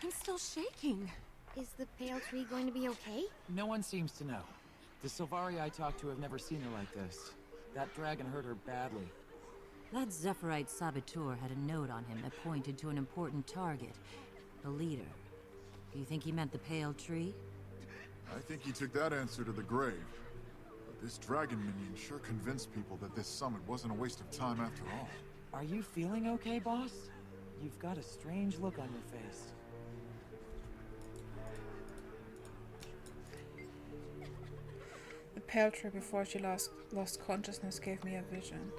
I'm still shaking. Is the pale tree going to be okay? No one seems to know. The Sylvari I talked to have never seen her like this. That dragon hurt her badly. That Zephyrite saboteur had a note on him that pointed to an important target. The leader. Do you think he meant the pale tree? I think he took that answer to the grave. But this dragon minion sure convinced people that this summit wasn't a waste of time after all. Are you feeling okay, boss? You've got a strange look on your face. The pale tree before she lost consciousness gave me a vision.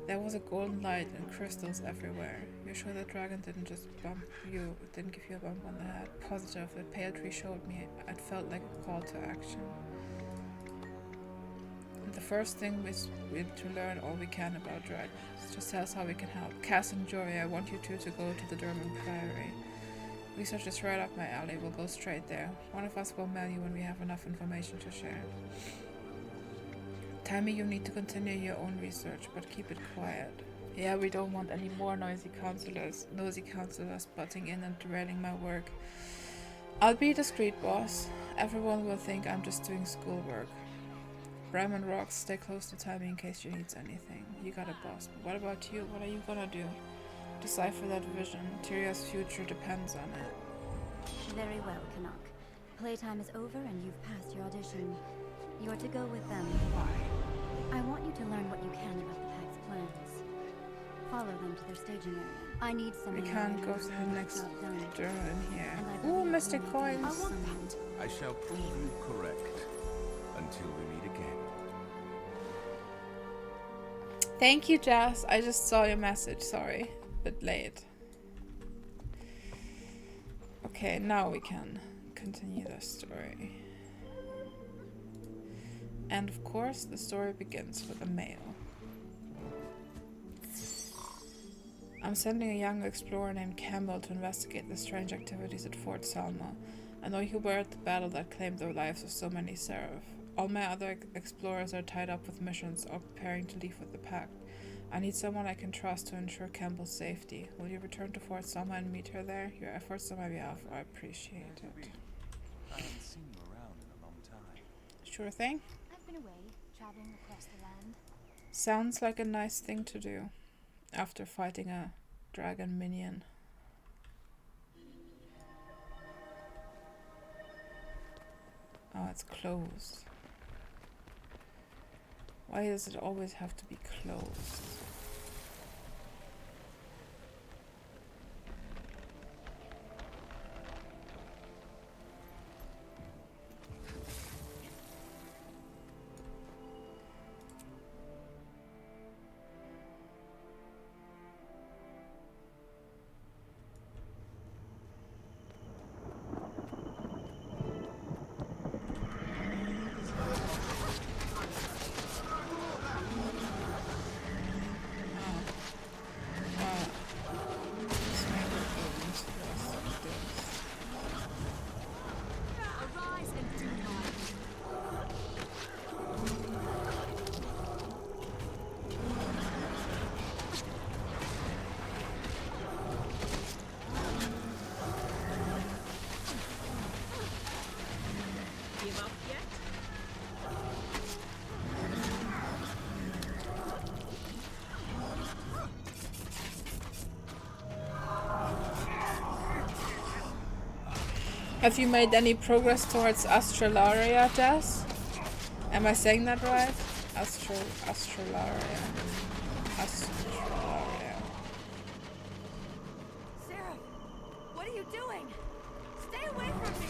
There was a golden light and crystals everywhere. You're sure the dragon didn't just didn't give you a bump on the head? Positive, the pale tree showed me. It felt like a call to action. And the first thing is to learn all we can about dragons. Just tell us how we can help. Cass and Jory, I want you two to go to the Durman Priory. Research is right up my alley. We'll go straight there. One of us will mail you when we have enough information to share. Tell me you need to continue your own research, but keep it quiet. Yeah, we don't want any more nosy counselors butting in and derailing my work. I'll be discreet, boss. Everyone will think I'm just doing schoolwork. Bram and Rox, stay close to Tammy in case she needs anything. You got it, boss. But what about you? What are you gonna do? Decipher that vision. Tyria's future depends on it. Very well, Canuck. Playtime is over and you've passed your audition. You're to go with them. Why? I want you to learn what you can about the Pact's plans. Follow them to their staging area. I need some. We can't go to the next journal in here. Ooh, Mystic Coins. I want that. I shall prove you correct until we meet again. Thank you, Jazz. I just saw your message. Sorry. A bit late. Okay, now we can continue the story. And of course, the story begins with a mail. I'm sending a young explorer named Campbell to investigate the strange activities at Fort Selma. I know you were at the battle that claimed the lives of so many Seraph. All my other explorers are tied up with missions or preparing to leave with the Pact. I need someone I can trust to ensure Campbell's safety. Will you return to Fort Selma and meet her there? Your efforts on my behalf are appreciated. I haven't seen you around in a long time. Sure thing. I've been away, traveling across the land. Sounds like a nice thing to do after fighting a dragon minion. Oh, it's closed. Why does it always have to be closed? Have you made any progress towards Astralaria, Des? Am I saying that right? Astralaria. Astralaria. Sarah, what are you doing? Stay away from me!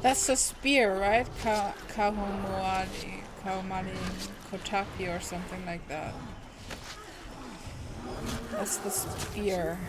That's the spear, right? Kahumali Kotaki or something like that. That's the spear.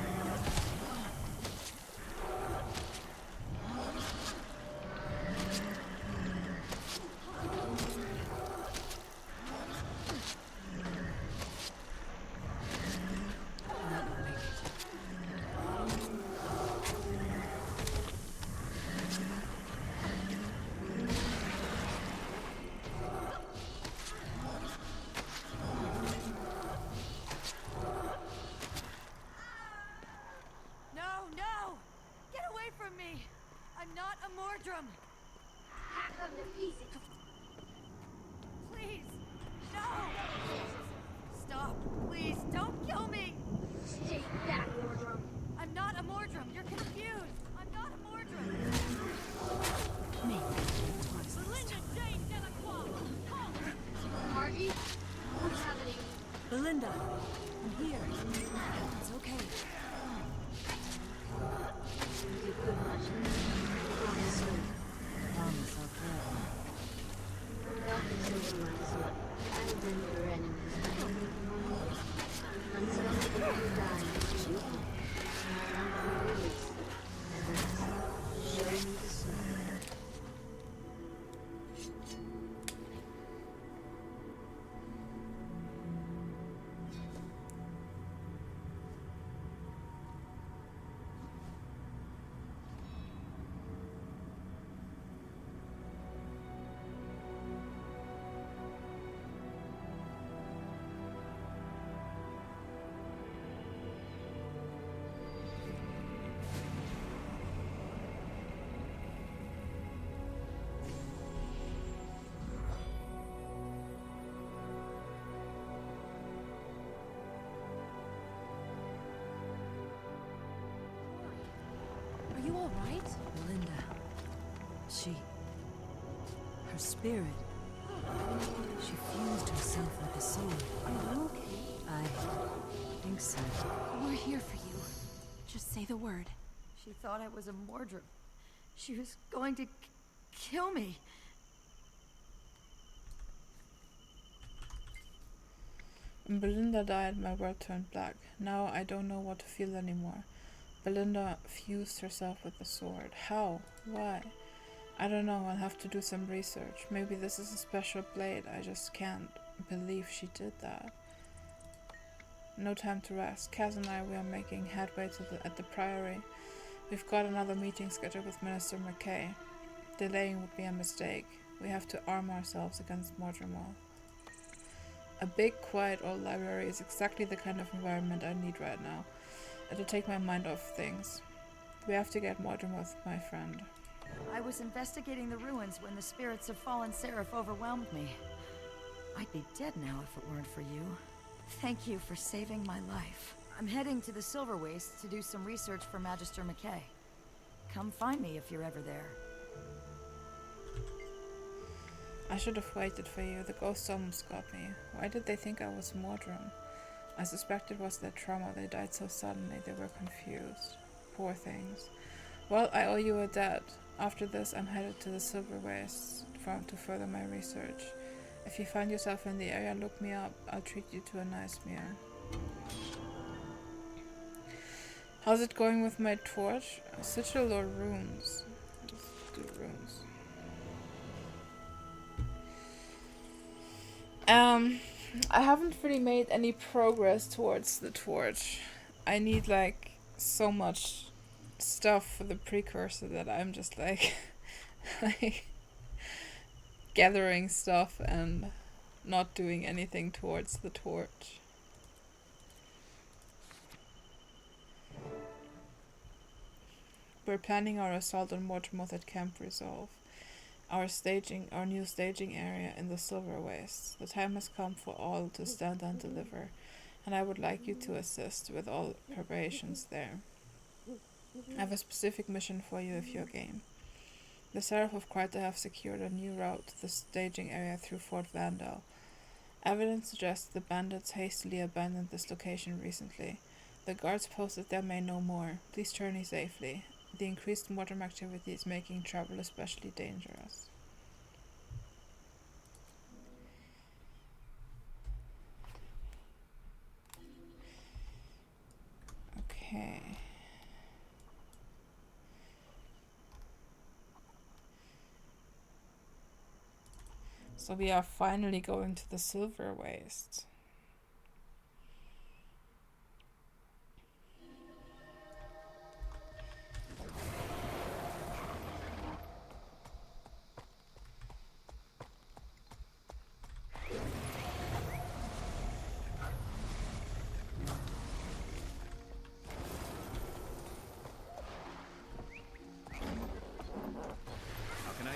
Belinda, I'm here. It's okay. Promise I'll care. Are you all right? Melinda. Her spirit. She fused herself with the soul. Are you okay? I think so. We're here for you. Just say the word. She thought I was a Mordrum. She was going to kill me. When Belinda died, my world turned black. Now I don't know what to feel anymore. Belinda fused herself with the sword. How? Why? I don't know, I'll have to do some research. Maybe this is a special blade, I just can't believe she did that. No time to rest. Kaz and I, we are making headway at the Priory. We've got another meeting scheduled with Minister McKay. Delaying would be a mistake. We have to arm ourselves against Mordremoth. A big, quiet old library is exactly the kind of environment I need right now. It'll take my mind off things. We have to get Mordremoth, my friend. I was investigating the ruins when the spirits of fallen Seraph overwhelmed me. I'd be dead now if it weren't for you. Thank you for saving my life. I'm heading to the Silver Waste to do some research for Magister McKay. Come find me if you're ever there. I should have waited for you. The ghosts almost got me. Why did they think I was Mordrum? I suspect it was their trauma. They died so suddenly, they were confused. Poor things. Well, I owe you a debt. After this, I'm headed to the Silver Waste to further my research. If you find yourself in the area, look me up. I'll treat you to a nice meal. How's it going with my torch? Sigil or runes? Let's do runes. I haven't really made any progress towards the torch. I need like so much stuff for the precursor that I'm just like like gathering stuff and not doing anything towards the torch. We're planning our assault on Mortemoth at Camp Resolve. Our new staging area in the Silver Waste. The time has come for all to stand and deliver, and I would like you to assist with all preparations there. I have a specific mission for you if you're game. The Seraph of Kryta have secured a new route to the staging area through Fort Vandal. Evidence suggests the bandits hastily abandoned this location recently. The guards posted there may know more. Please journey safely. The increased Mortem activity is making travel especially dangerous. Okay. So we are finally going to the Silver Waste.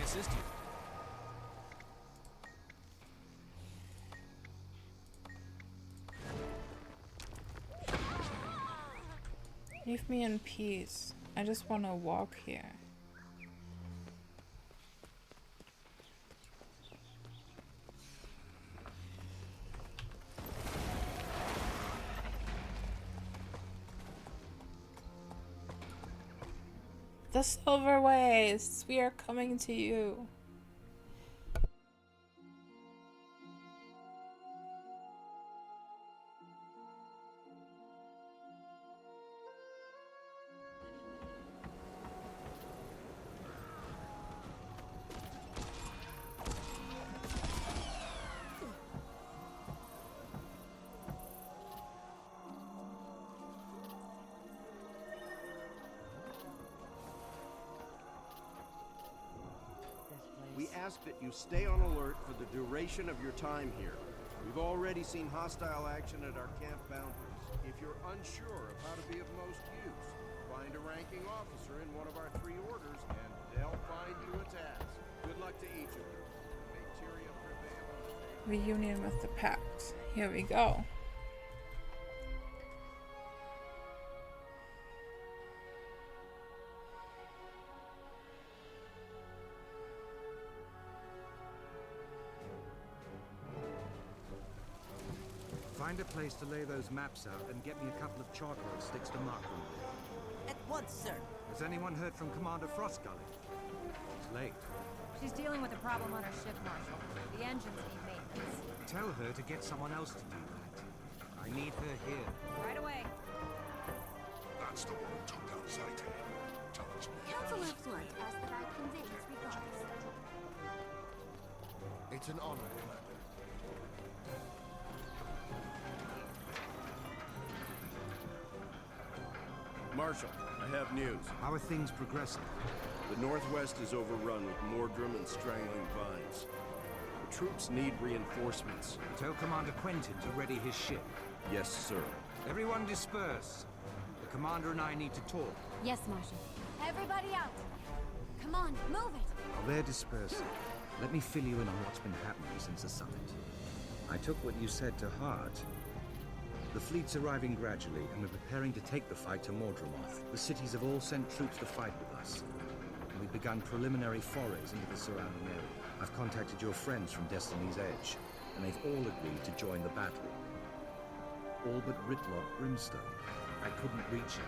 Assist you. Leave me in peace. I just want to walk here. The Silver Wastes, we are coming to you. We ask that you stay on alert for the duration of your time here. We've already seen hostile action at our camp boundaries. If you're unsure of how to be of most use, find a ranking officer in one of our 3 orders, and they'll find you a task. Good luck to each of you. May Tyria prevail on the day. Reunion with the Pact. Here we go. Find a place to lay those maps out and get me a couple of charcoal sticks to mark them with. At once, sir. Has anyone heard from Commander Frostgully? It's late. She's dealing with a problem on her ship, Marshal. The engines need maintenance. Tell her to get someone else to do that. I need her here. Right away. That's the one who took down Zaytay. Council Excellent asked that I convey his regards. It's an honor, Commander. Marshal, I have news. How are things progressing? The Northwest is overrun with Mordrum and strangling vines. The troops need reinforcements. Tell Commander Quentin to ready his ship. Yes, sir. Everyone disperse. The Commander and I need to talk. Yes, Marshal. Everybody out! Come on, move it! While they're dispersing, let me fill you in on what's been happening since the summit. I took what you said to heart. The fleet's arriving gradually, and we're preparing to take the fight to Mordremoth. The cities have all sent troops to fight with us, and we've begun preliminary forays into the surrounding area. I've contacted your friends from Destiny's Edge, and they've all agreed to join the battle. All but Ritlock Brimstone. I couldn't reach him,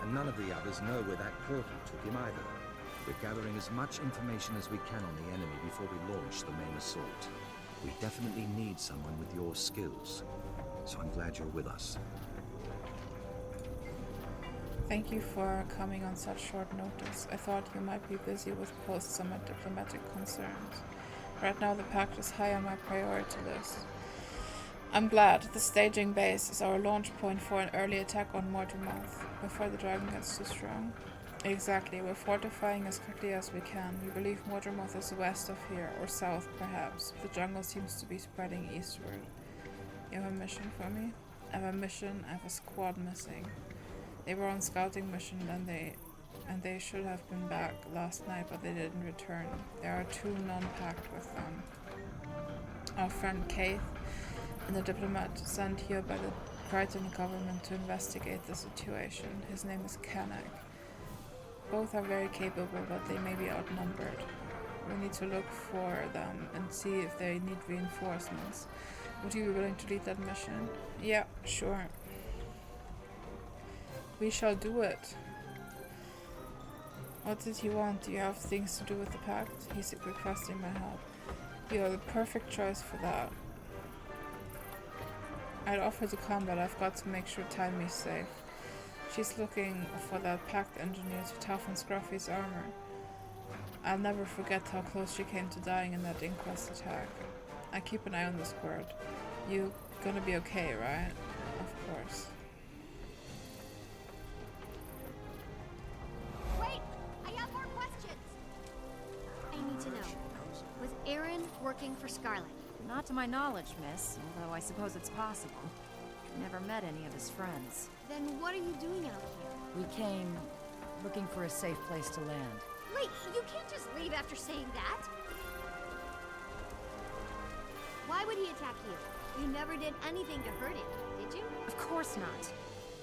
and none of the others know where that portal took him either. We're gathering as much information as we can on the enemy before we launch the main assault. We definitely need someone with your skills, so I'm glad you're with us. Thank you for coming on such short notice. I thought you might be busy with post-summit diplomatic concerns. Right now the Pact is high on my priority list. I'm glad. The staging base is our launch point for an early attack on Mordremoth, before the dragon gets too strong. Exactly, we're fortifying as quickly as we can. We believe Mordremoth is west of here, or south perhaps. The jungle seems to be spreading eastward. You have a mission for me? I have a mission. I have a squad missing. They were on scouting mission and they should have been back last night, but they didn't return. There are 2 non-packed with them. Our friend Keith and the diplomat sent here by the Brighton government to investigate the situation. His name is Kanak. Both are very capable, but they may be outnumbered. We need to look for them and see if they need reinforcements. Would you be willing to lead that mission? Yeah, sure. We shall do it. What did he want? Do you have things to do with the Pact? He's requesting my help. You are the perfect choice for that. I'd offer to come, but I've got to make sure Taimi's safe. She's looking for that Pact engineer to toughen Scruffy's armor. I'll never forget how close she came to dying in that inquest attack. I keep an eye on this bird. You gonna be okay, right? Of course. Wait! I have more questions! I need to know. Was Aaron working for Scarlet? Not to my knowledge, miss, although I suppose it's possible. Never met any of his friends. Then what are you doing out here? We came looking for a safe place to land. Wait, you can't just leave after saying that! Why would he attack you? You never did anything to hurt him, did you? Of course not.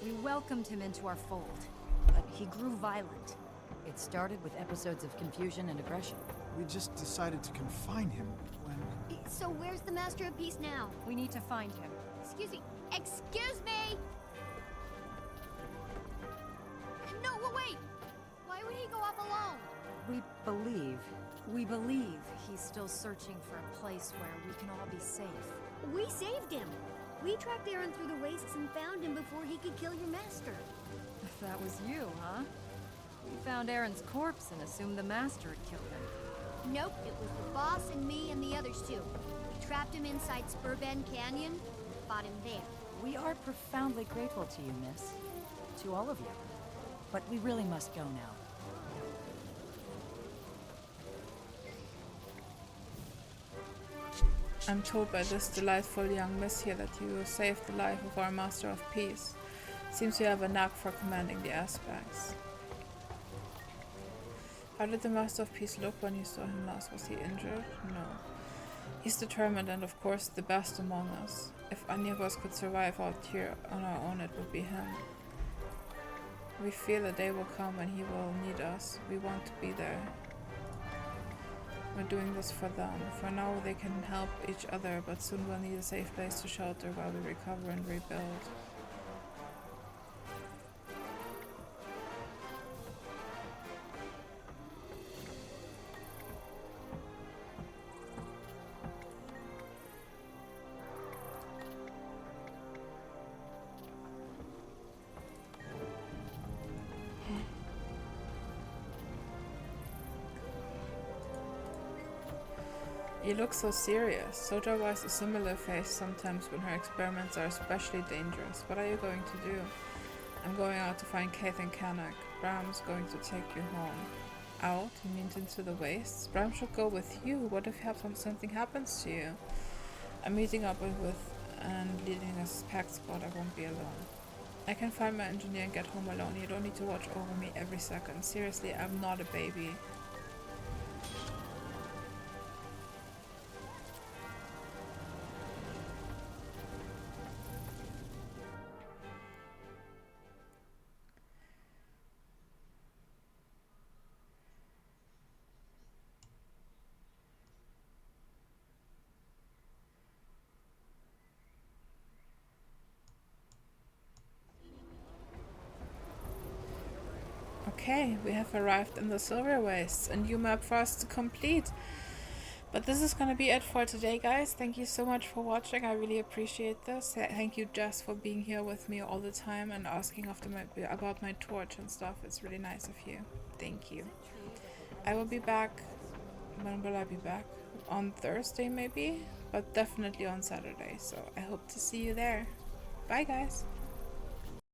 We welcomed him into our fold, but he grew violent. It started with episodes of confusion and aggression. We just decided to confine him when... So where's the Master of Peace now? We need to find him. Excuse me! Excuse me! No, wait! Why would he go off alone? We believe he's still searching for a place where we can all be safe. We saved him! We tracked Aaron through the wastes and found him before he could kill your master. That was you, huh? We found Aaron's corpse and assumed the Master had killed him. Nope, it was the boss and me and the others too. We trapped him inside Spurbend Canyon and fought him there. We are profoundly grateful to you, miss. To all of you. But we really must go now. I'm told by this delightful young miss here that you saved the life of our Master of Peace. Seems you have a knack for commanding the aspects. How did the Master of Peace look when you saw him last? Was he injured? No. He's determined and of course the best among us. If any of us could survive out here on our own, it would be him. We feel a day will come when he will need us. We want to be there. We're doing this for them. For now they can help each other, but soon we'll need a safe place to shelter while we recover and rebuild. You look so serious. Soja wears a similar face sometimes when her experiments are especially dangerous. What are you going to do? I'm going out to find Keith and Kanak. Bram's going to take you home. Out? You mean into the wastes? Bram should go with you. What if something happens to you? I'm meeting up with and leading a pack squad. I won't be alone. I can find my engineer and get home alone. You don't need to watch over me every second. Seriously, I'm not a baby. Okay, we have arrived in the Silver Wastes, a new map for us to complete. But this is gonna be it for today, guys. Thank you so much for watching. I really appreciate this. Thank you, Jess, for being here with me all the time and asking about my torch and stuff. It's really nice of you. Thank you. I will be back. When will I be back? On Thursday, maybe? But definitely on Saturday. So I hope to see you there. Bye, guys.